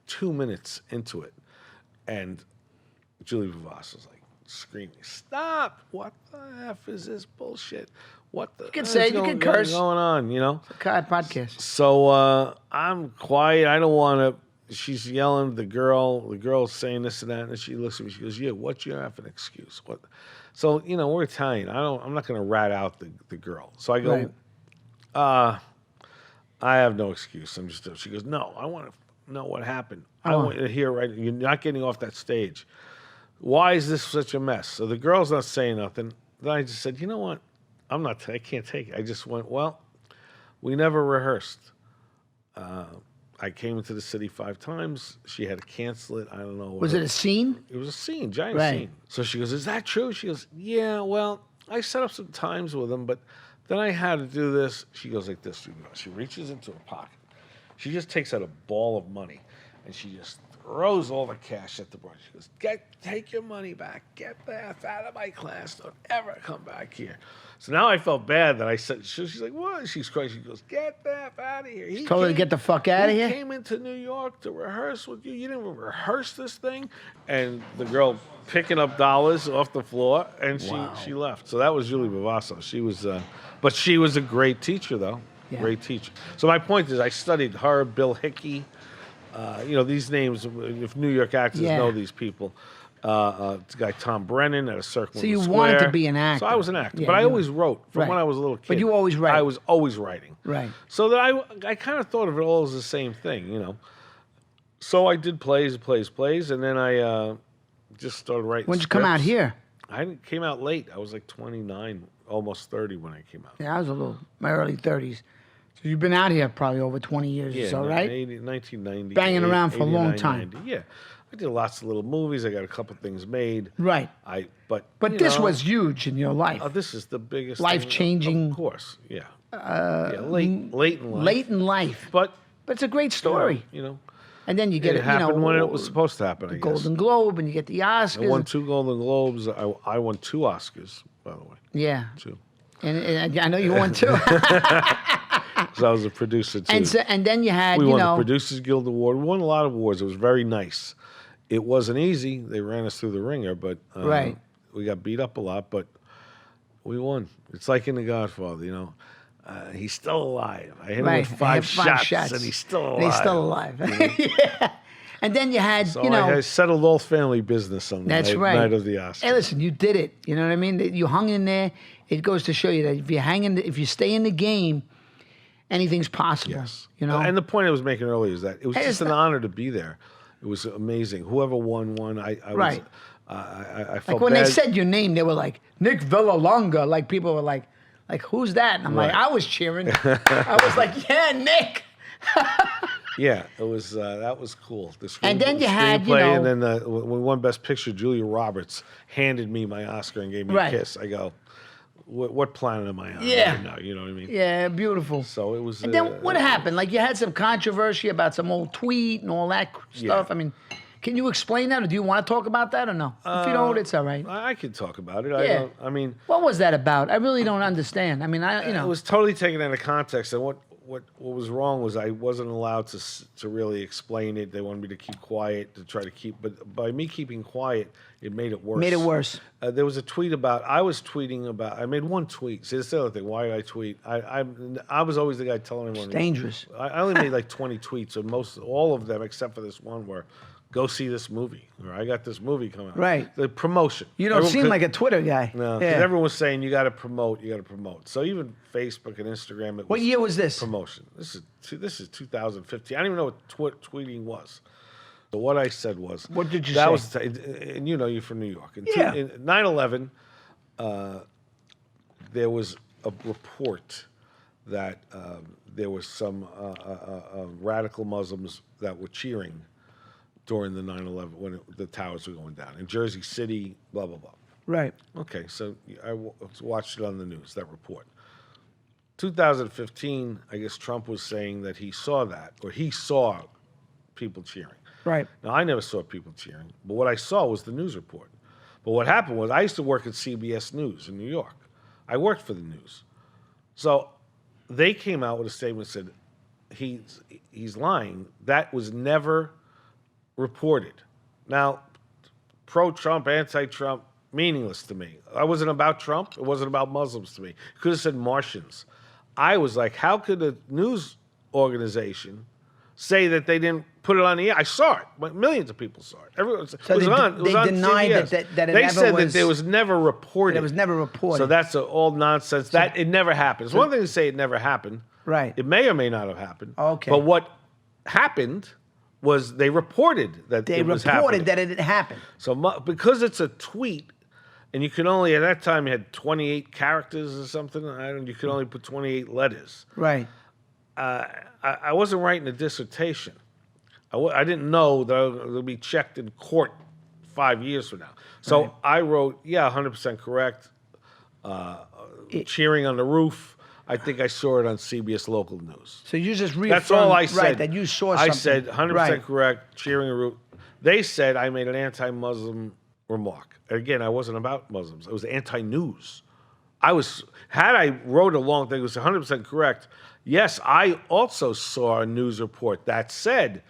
2 minutes into it. And Julie Bavasso's like screaming, "Stop! What the F is this bullshit? What the can say it, you can curse. going on, Podcast. So I'm quiet. I don't want to. She's yelling at the girl. The girl's saying this and that. And she looks at me. She goes, "Yeah, what's your effing excuse?" What? So, we're Italian. I'm not going to rat out the girl. So I go, Right. I have no excuse. She goes, "No, I want to know what happened. I want you to hear right. You're not getting off that stage. Why is this such a mess?" So the girl's not saying nothing. Then I just said, "You know what? I can't take it." I just went, "Well, we never rehearsed. I came into the city 5 times. She had to cancel it. I don't know. Was it a scene? It was a scene, giant Right. scene." So she goes, "Is that true?" She goes, "Yeah, well, I set up some times with him, but then I had to do this." She goes like this. She reaches into her pocket. She just takes out a ball of money, and she just throws all the cash at the board. She goes, "Take your money back. Get the F out of my class. Don't ever come back here." So now I felt bad that I said, she's like, "What?" She's crazy. She goes, "Get the F out of here." He Told her to get the fuck outta here? He came into New York to rehearse with you. You didn't even rehearse this thing. And the girl picking up dollars off the floor, and she left. So that was Julie Bavasso. She was, but she was a great teacher, though. Yeah. Great teacher. So my point is, I studied her, Bill Hickey. These names, if New York actors Yeah. know these people. The guy Tom Brennan at a Circle So in the you Square. wanted to be an actor. So I was an actor, Yeah, but I you- always wrote from Right. when I was a little kid. But you always write. I was always writing. Right. So that I kind of thought of it all as the same thing, So I did plays, and then I just started writing. When'd you come out scripts. here? I came out late. I was like 29, almost 30 when I came out. Yeah, I was my early 30s. So you've been out here probably over 20 years or so, right? 1990. Banging around for a long 89, time. 90. Yeah. I did lots of little movies. I got a couple things made. Right. But But this was huge in your life. this is the biggest Life-changing. thing, of course, yeah. Late in life. Late in life. But But it's a great story. And then you get it happened when it was supposed to happen, I guess. Golden Globe, and you get the Oscars. I won 2 Golden Globes. I won 2 Oscars, by the way. Yeah. 2. And I know you won too. So I was a producer too. And then you had, we you won know, the Producers Guild Award. We won a lot of awards. It was very nice. It wasn't easy. They ran us through the ringer, but Right. we got beat up a lot, but we won. It's like in The Godfather, you know. He's still alive. I hit him Right. with I had five shots, and he's still alive. And he's still alive. Yeah. And then you had, So you know. I settled all family business on the That's right. night of the Oscars. Hey, listen, you did it. You know what I mean? You hung in there. It goes to show you that if you stay in the game, anything's possible. Yes. You know? And the point I was making earlier is that it was Hey, just it's an honor to be there. It was amazing. Whoever won. I Right. I felt like when bad. they said your name, they were like, Nick Vallelonga. Like people were like, who's that? And I'm like, Right. I was cheering. I was like, yeah, Nick. Yeah, it was that was cool. And then you had, you screenplay, know- and then when we won Best Picture, Julia Roberts handed me my Oscar and gave me Right. a kiss. I go, what planet am I on? Yeah. right now? You know what I mean? Yeah, beautiful. So it was. And then what happened? Like you had some controversy about some old tweet and all that stuff. I mean, can you explain that, or do you want to talk about that, or no? If you don't, it's all right. I can talk about it. Yeah. I mean, What was that about? I really don't understand. I mean, it was totally taken out of context, and what was wrong was I wasn't allowed to really explain it. They wanted me to keep quiet, to try to keep, but by me keeping quiet, it made it worse. Made it worse. There was a tweet about, I was tweeting about, I made one tweet. See, that's the other thing. Why did I tweet? I was always the guy telling everyone. It's dangerous. I only made like 20 tweets, and all of them, except for this one, were, go see this movie, or I got this movie coming out. Right. The promotion. You don't seem like a Twitter guy. No, 'cause Yeah. everyone was saying you got to promote, you got to promote. So even Facebook and Instagram, What year was this? promotion. This is 2015. I don't even know what tweeting was. So what I said was, What did you that say? was, and you know, you're from New York. Yeah. In 9/11, there was a report that there was some radical Muslims that were cheering during the 9/11 when the towers were going down in Jersey City, blah blah blah. Right. Okay, so I watched it on the news, that report. 2015, I guess Trump was saying that he saw that, or he saw people cheering. Right. Now, I never saw people cheering, but what I saw was the news report. But what happened was, I used to work at CBS News in New York. I worked for the news. So they came out with a statement that said, he's lying. That was never reported. Now, pro-Trump, anti-Trump, meaningless to me. I wasn't about Trump. It wasn't about Muslims to me. It could have said Martians. I was like, how could a news organization say that they didn't put it on the air? I saw it. But millions of people saw it. Everyone, So it was they on. It was they on denied CBS. that it they never said was, that it was never reported. It was never reported. So that's all nonsense. That it never happened. It's one thing to say it never happened. Right. It may or may not have happened. Okay. But what happened was they reported that they it was reported happening. that it had happened. So because it's a tweet, and you can only, at that time, you had 28 characters or something. You could only put 28 letters. Right. I wasn't writing a dissertation. I didn't know that I was going to be checked in court 5 years from now. So Right. I wrote, 100% correct. Cheering on the roof. I think I saw it on CBS Local News. So you just reaffirmed, That's all I said. right, that you saw something. I said 100% Right. correct, cheering a root. They said I made an anti-Muslim remark. Again, I wasn't about Muslims. I was anti-news. Had I wrote a long thing, it was 100% correct. Yes, I also saw a news report that said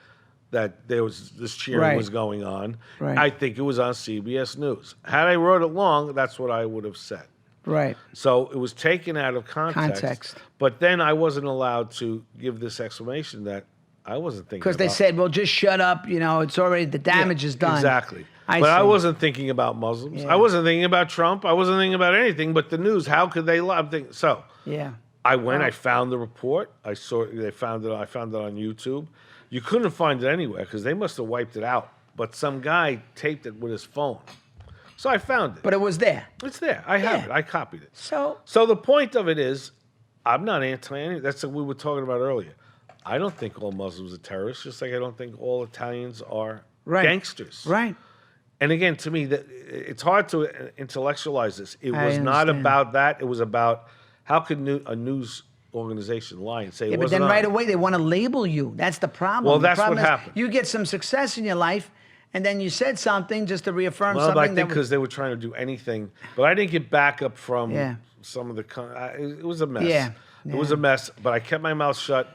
that there was this cheering Right. was going on. Right. I think it was on CBS News. Had I wrote it long, that's what I would have said. Right. So it was taken out of context. But then I wasn't allowed to give this explanation that I wasn't thinking Because they about. said, well, just shut up. You know, it's already, the damage is done. Exactly. I But I see. wasn't thinking about Muslims. Yeah. I wasn't thinking about Trump. I wasn't thinking about anything but the news. How could they lie? So Yeah. I went, I found the report. I found it on YouTube. You couldn't find it anywhere because they must have wiped it out. But some guy taped it with his phone. So I found it. But it was there. It's there. I have Yeah. it. I copied it. So, So the point of it is, I'm not anti-any. That's what we were talking about earlier. I don't think all Muslims are terrorists, just like I don't think all Italians are right. gangsters. Right. And again, to me, it's hard to intellectualize this. It I was not understand. about that. It was about how could a news organization lie and say Yeah, it but wasn't then right on. away they want to label you. That's the problem. Well, The that's problem what is happened. You get some success in your life, and then you said something just to reaffirm Well, something. but I think that was, because they were trying to do anything. But I didn't get backup from Yeah. some of the... it was a mess. Yeah. It was a mess, but I kept my mouth shut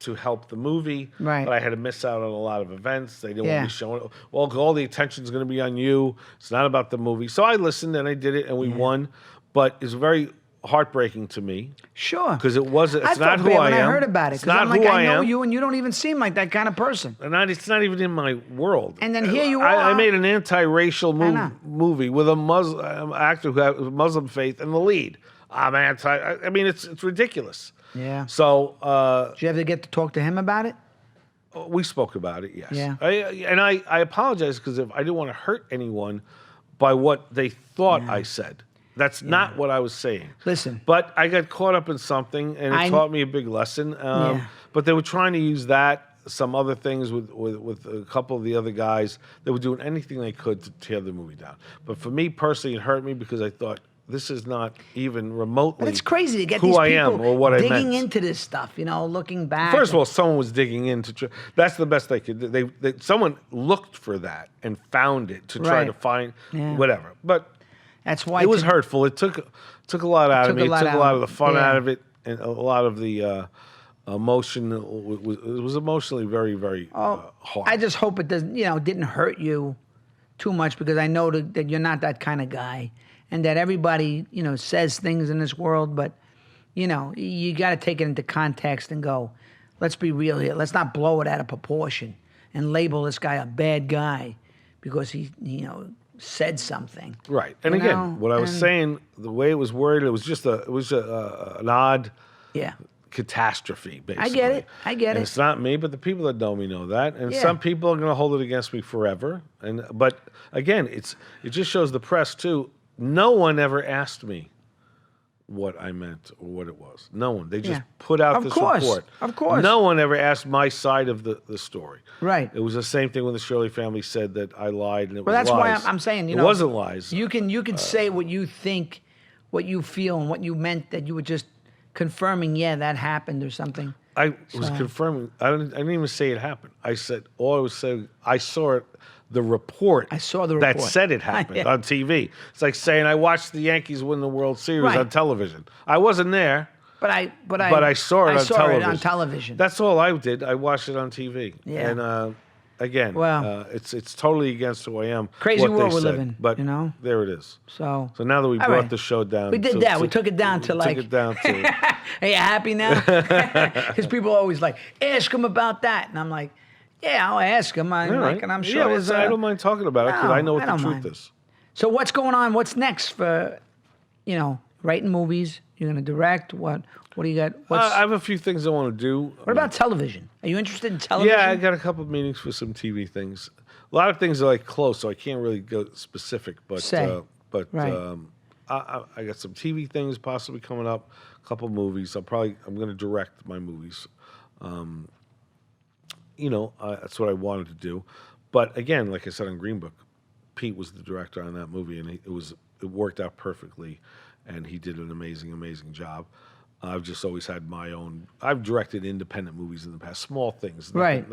to help the movie. Right. But I had to miss out on a lot of events. They didn't want Yeah. me showing. Well, all the attention's going to be on you. It's not about the movie. So I listened and I did it, and we won. But it's very heartbreaking to me Sure. because it's I not felt who bad I when am. I heard about it It's because not I'm like, who I know am. you, and you don't even seem like that kind of person. And it's not even in my world. And then here you I are. made an anti-racial know. movie with a Muslim actor who has Muslim faith in the lead. I'm anti. I mean, it's ridiculous. Yeah. So Did you ever get to talk to him about it? we spoke about it. Yes. Yeah. I apologize because if I didn't want to hurt anyone by what they thought I said. That's not what I was saying. Listen. But I got caught up in something, and it taught me a big lesson. But they were trying to use that, some other things with a couple of the other guys. They were doing anything they could to tear the movie down. But for me personally, it hurt me because I thought, this is not even remotely But it's crazy to get who these I people am or what I digging meant. into this stuff, looking back. First of all, someone was digging into. That's the best they could do. Someone looked for that and found it to try Right. to find Yeah. whatever. But That's why it was hurtful. It took a lot out of me. It took a lot of the fun Yeah. out of it, and a lot of the emotion. It was emotionally very, very hard. I just hope it doesn't, didn't hurt you too much because I know that you're not that kind of guy, and that everybody, says things in this world, but you got to take it into context and go, let's be real here. Let's not blow it out of proportion and label this guy a bad guy because he, said something. Right. And You again, know, what I was and- saying, the way it was worded, it was just an odd Yeah. catastrophe, basically. I get and it. it's not me, but the people that know me know that. And Yeah. some people are going to hold it against me forever. But again, it just shows the press too. No one ever asked me what I meant or what it was. No one. They just Yeah. put out Of this course. report. Of course. No one ever asked my side of the story. Right. It was the same thing when the Shirley family said that I lied and it Well, was that's why lies. I'm saying, it wasn't lies. You can say what you think, what you feel, and what you meant, that you were just confirming, that happened or something. I was confirming. I didn't even say it happened. I said all I was saying. I saw it. The report. I saw the that report. said it happened Yeah. on TV. It's like saying I watched the Yankees win the World Series Right. on television. I wasn't there, But I saw it on television. it on television. That's all I did. I watched it on TV. Yeah. And again, Well. it's totally against who I am. Crazy what they world we said. live in, But there it is. So now that we All brought right. the show down, We did that. We took it down to took it down to. Are you happy now? Because people are always like, ask him about that. And I'm like, yeah, I'll ask him. All right. And I'm sure Yeah, there's I don't mind talking about it because No, I know what I the don't truth mind. is. So what's going on? What's next for, writing movies? You're going to direct? What do you got? I have a few things I want to do. What about television? Are you interested in television? Yeah, I got a couple of meetings for some TV things. A lot of things are like close, so I can't really go specific. But Right. I got some TV things possibly coming up. A couple movies. I'm going to direct my movies. That's what I wanted to do. But again, like I said on Green Book, Pete was the director on that movie, and it worked out perfectly, and he did an amazing, amazing job. I've just always had my own. I've directed independent movies in the past, small things. Right.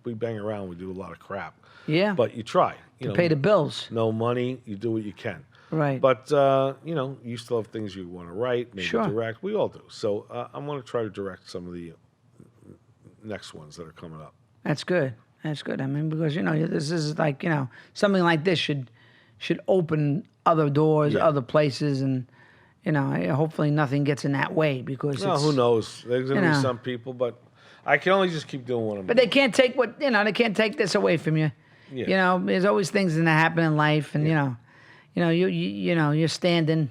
We bang around. We do a lot of crap. Yeah. But you try. To pay the bills. No money. You do what you can. Right. But you still have things you want to write, maybe Sure. direct. We all do. So I'm going to try to direct some of the next ones that are coming up. That's good. That's good. I mean, because this is like something like this should open other doors, Yeah. other places, and hopefully nothing gets in that way because Well, it's, who knows? There's going to you be know. some people, but I can only just keep doing what I'm But doing. they can't take they can't take this away from you. Yeah. There's always things that happen in life, and you're standing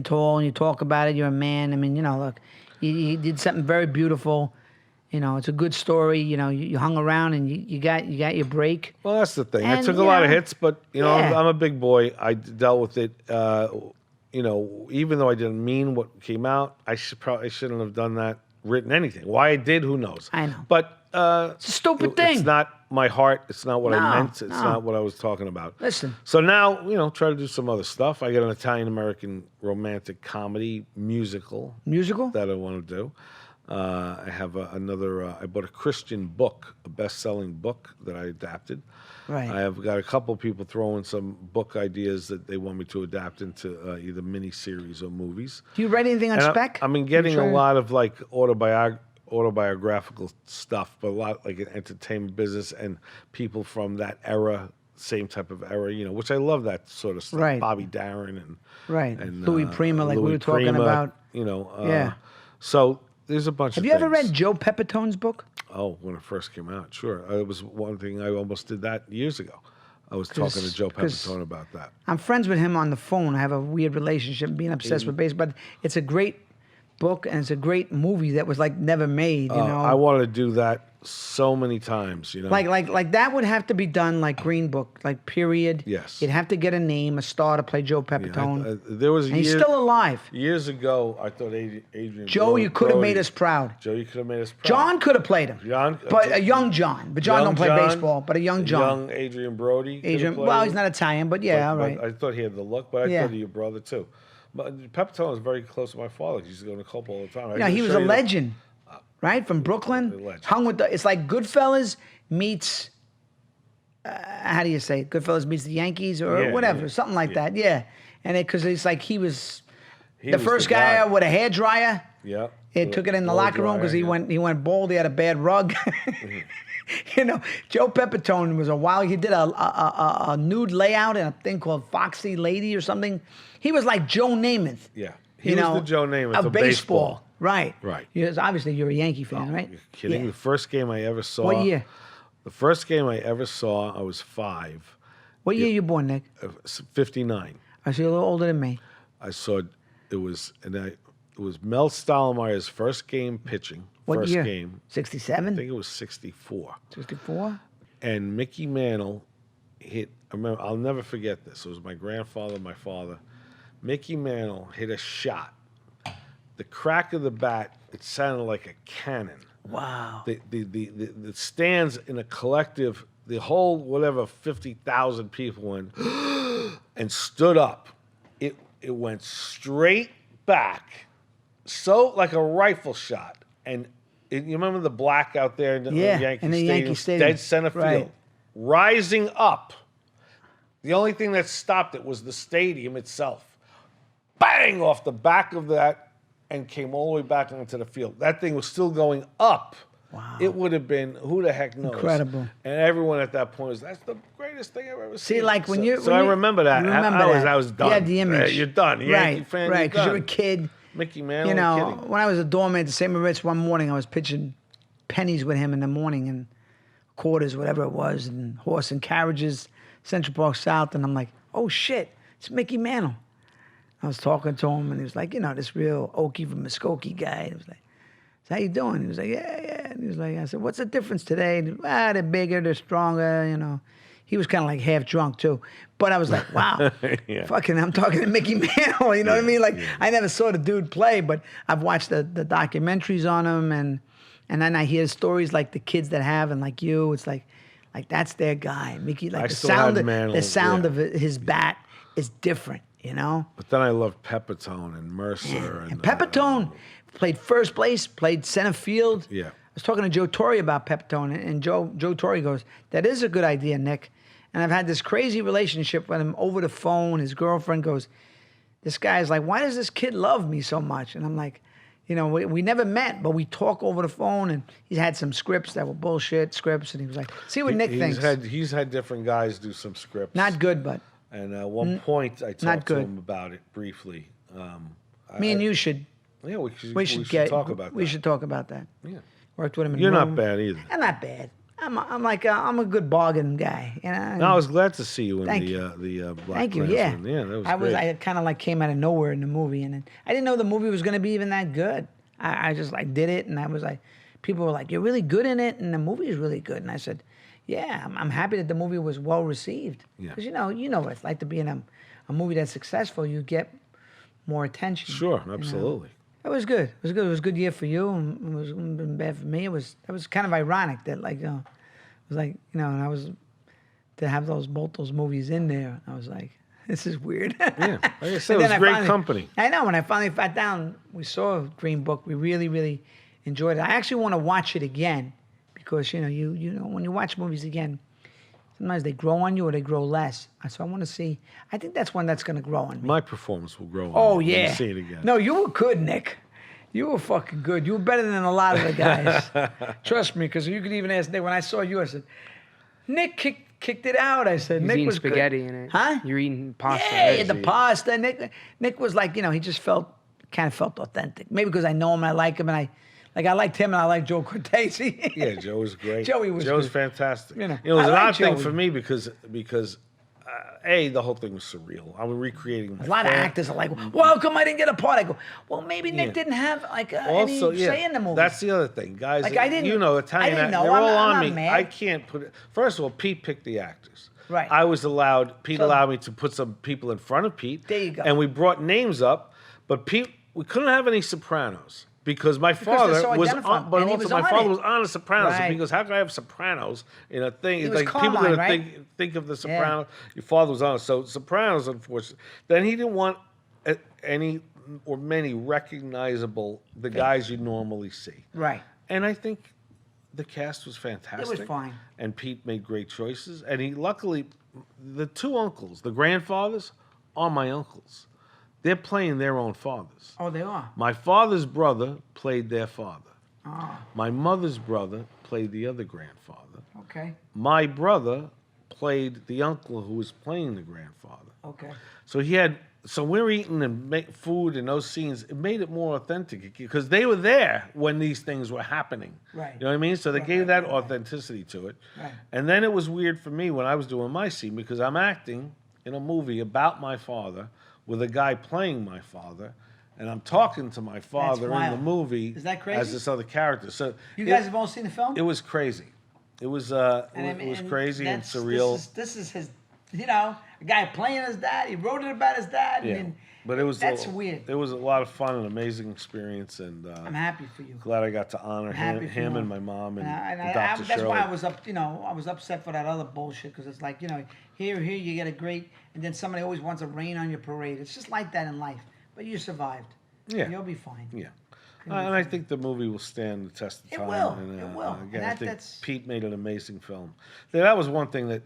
tall, and you talk about it. You're a man. I mean, look, you did something very beautiful. It's a good story. You hung around and you got your break. Well, that's the thing. I And, took a lot of you know, hits, but yeah. I'm a big boy. I dealt with it. Even though I didn't mean what came out, I shouldn't have done that. Written anything. Why I did, who knows? I know. But It's a stupid thing. It's not my heart. It's not what I No, meant. It's no. not what I was talking about. Listen. So now, try to do some other stuff. I got an Italian American romantic comedy musical Musical? that I want to do. I have another. I bought a Christian book, a best-selling book that I adapted. Right. I have got a couple of people throwing some book ideas that they want me to adapt into either mini-series or movies. Do you write anything on And spec? I've been getting You a try- lot of like autobiographical stuff, but a lot like an entertainment business and people from that era, same type of era, which I love that sort of stuff. Right. Bobby Darin and Right. and Louis Prima, like we Louis were talking Prima, about. Yeah. So there's a bunch Have of you ever things. read Joe Pepitone's book? Oh, when it first came out, sure. It was one thing I almost did that years ago. I was talking to Joe 'cause Pepitone about that. I'm friends with him on the phone. I have a weird relationship, being obsessed with baseball. But it's a great book and it's a great movie that was like never made. You know, I wanted to do that so many times. like that would have to be done like Green Book, like period. Yes. You'd have to get a name, a star to play Joe Pepitone. There was and he's years, still alive. years ago. I thought Adrian. Joe, you could have made us proud. Joe, you could have made us proud. John could have played him. John, But a young John. But John young don't play John, baseball. But a young John. young Adrian Brody. could have Adrian. played Well, him. he's not Italian, but yeah, all But right. I thought he had the look, but I Yeah. thought he your brother too. But Pepitone was very close to my father. He used to go to Copa all the time. You know, he was a legend, right? From Brooklyn. legend. Hung with the. It's like Goodfellas meets. How do you say it? Goodfellas meets the Yankees or Yeah, whatever, yeah, something like that. Yeah, and because it's like he was He the was first the guy guy. with a hair dryer. Yeah. He took it in the Blow locker room because dryer, he yeah. went bald. He had a bad rug. You know, Joe Pepitone was a wild. He did a nude layout in a thing called Foxy Lady or something. He was like Joe Namath. Yeah. He was the Joe Namath of baseball. Right. Right. Obviously, you're a Yankee fan, right? You're kidding. Yeah. The first game I ever saw. What year? The first game I ever saw, I was 5. What year you born, Nick? 59. I see you're a little older than me. I saw it was Mel Stottlemyre's first game pitching. What first year? game. I 67? think it was 64. 64? And Mickey Mantle hit. I remember, I'll never forget this. It was my grandfather, my father. Mickey Mantle hit a shot. The crack of the bat, it sounded like a cannon. Wow. The stands in a collective, the whole whatever 50,000 people went and stood up. It went straight back, so like a rifle shot. And you remember the black out there in the Yankee in the Stadium, Yankee Stadium. dead center field, Right. rising up. The only thing that stopped it was the stadium itself. Bang off the back of that and came all the way back onto the field. That thing was still going up. Wow. It would have been, who the heck knows? Incredible. And everyone at that point was, that's the greatest thing I've ever seen. See, like when so, you. So I remember that. You remember I was done. You had the image. You're done. Yankee Right, fan, right. you're Because you're a done. kid. Mickey Mantle, You know, kidding. when I was a doorman at St. Moritz one morning, I was pitching pennies with him in the morning and quarters, whatever it was, and horse and carriages, Central Park South. And I'm like, oh shit, it's Mickey Mantle. I was talking to him and he was like, you know, this real Okie from Muskogee guy. He was like, so how you doing? He was like, yeah. And he was like, I said, what's the difference today? And he was, they're bigger, they're stronger, you know. He was kind of like half drunk too. But I was like, wow, Yeah. fucking, I'm talking to Mickey Mantle, you know what I mean? Like, I never saw the dude play, but I've watched the documentaries on him and then I hear stories like the kids that have and like you, it's like that's their guy. Mickey, like I the still had sound, Mantle, the sound yeah. of his bat is different, you know? But then I loved Pepitone and Mercer. And Pepitone played first base, played center field. Yeah. I was talking to Joe Torre about Pepitone, and Joe Torre goes, that is a good idea, Nick. And I've had this crazy relationship with him over the phone. His girlfriend goes, this guy's like, why does this kid love me so much? And I'm like, you know, we never met, but we talk over the phone, and he's had some scripts that were bullshit scripts, and he was like, see what Nick thinks. He's had different guys do some scripts. Not good, but And at one point, I talked to good. him about it briefly. me and you should Yeah, we should talk about that. We should talk about that. Yeah. Worked with him in You're the not room. bad either. I'm not bad. I'm a good bargain guy. You know? No, I was glad to see you in Thank the Black Thank you. Yeah, Klansman. Yeah, that was great. I kind of like came out of nowhere in the movie, and I didn't know the movie was going to be even that good. I just like did it, and I was like, people were like, "You're really good in it," and the movie is really good. And I said, "Yeah, I'm happy that the movie was well received." Yeah. Because you know what it's like to be in a movie that's successful. You get more attention. Sure, you know? absolutely. It was good. It was good. It was a good year for you. And it was bad for me. It was kind of ironic that like it was like and I was to have both those movies in there. I was like, this is weird. Yeah, like I said, And it was then great finally- company. I know. When I finally sat down, we saw Green Book. We really, really enjoyed it. I actually want to watch it again because you know when you watch movies again, sometimes they grow on you or they grow less. So I want to see. I think that's one that's going to grow on me. My performance will grow on Oh you when yeah. you see it again. No, you were good, Nick. You were fucking good. You were better than a lot of the guys. Trust me, because you could even ask Nick. When I saw you, I said, Nick kicked it out. I said, He's Nick eating was spaghetti good. in it. Huh? You're eating pasta. Yeah, right? the pasta. Nick was like, he just kind of felt authentic. Maybe because I know him and I like him, and I liked him and I liked Joe Cortese. Yeah, Joe was great. Joey was Joe's good. fantastic. You know, it was I an like odd thing Joey. for me because the whole thing was surreal. I was recreating my A lot of actors are like, well, how come I didn't get a part? I go, well, maybe Nick Yeah. didn't have Also, any say in the movie. that's the other thing, guys. Like, I didn't- Italian. I didn't know. They're I'm all not- on I'm me. not mad. I can't put it. First of all, Pete picked the actors. Right. Pete So- allowed me to put some people in front of Pete. There you go. And we brought names up, but Pete, we couldn't have any Sopranos. Because my they're father so was identifiable, on, but and he also was my on father it. was on The Sopranos. Right. And he goes, how can I have Sopranos in a thing? He It's was like people Carmine, gonna right? think of The Sopranos. Your father was on it. So Sopranos, unfortunately. Then he didn't want any or many recognizable the guys you normally see. Right. And I think the cast was fantastic. fine. And Pete made great choices. And he luckily, the two uncles, the grandfathers, are my uncles. They're playing their own fathers. Oh, they are. My father's brother played their father. Oh, My mother's brother played the other grandfather. okay. My brother played the uncle who was playing the grandfather. Okay. So we're eating and make food and those scenes. It made it more authentic because they were there when these things were happening. Right. You know what I mean? So they gave that authenticity to it. Right. And then it was weird for me when I was doing my scene because I'm acting in a movie about my father with a guy playing my father, and I'm talking to my father in the wild. movie Is that crazy? as this other character. So You guys have all seen the film? it was crazy. It was crazy and surreal. This is his, a guy playing his dad. He wrote it about his dad. Yeah. And But it was that's weird. It was a lot of fun and amazing experience, and I'm happy for you. glad I got to honor happy for him you. and my mom and, And Dr. that's Shirley. why I was I was upset for that other bullshit because it's like, here you get a great, and then somebody always wants to rain on your parade. It's just like that in life. But you survived. Yeah. You'll be fine. Yeah. And I think the movie will stand the test of It time. will. And, It will. Again, And I think that's- Pete made an amazing film. That was one thing that.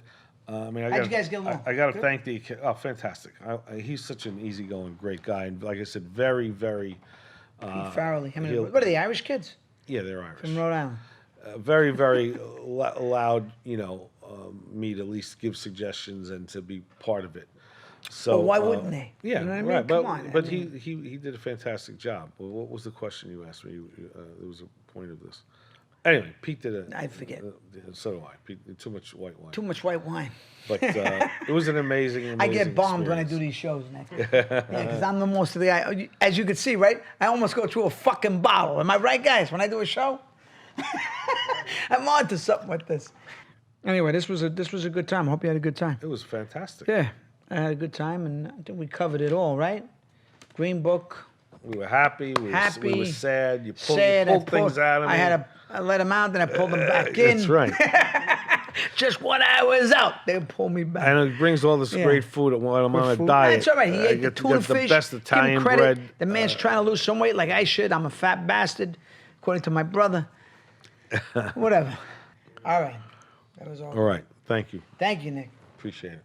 How'd you guys get along? I got to Good? thank the. Oh, fantastic! He's such an easygoing, great guy, and like I said, very, very. Pete Farrelly. he'll- What are they, Irish kids? Yeah, they're Irish. From Rhode Island. Very, very allowed, me to at least give suggestions and to be part of it. So Well, why wouldn't they? Yeah, You know what I mean? right. Come But on, but I mean- he did a fantastic job. Well, what was the question you asked me? There was a point of this. Anyway, Pete did it. I forget. So do I. Pete did too much white wine. Too much white wine. But it was an amazing. I get bombed when I do these shows, Nick. Yeah, because I'm the most of the guy. As you can see, right? I almost go through a fucking bottle. Am I right, guys? When I do a show, I'm on to something with this. Anyway, this was a good time. I hope you had a good time. It was fantastic. Yeah, I had a good time, and I think we covered it all, right? Green Book. We were happy. We were sad. You pulled Sad. things out of me. I let them out, then I pulled them back in. That's right. Just when I was out, they pulled me back. And it brings all this Yeah. great food when I'm on a Food. diet. That's all right. He I ate the get to tuna get the fish. best Give him Italian credit. bread. The man's trying to lose some weight like I should. I'm a fat bastard, according to my brother. Whatever. All right. That was all. All right. Thank you. Thank you, Nick. Appreciate it.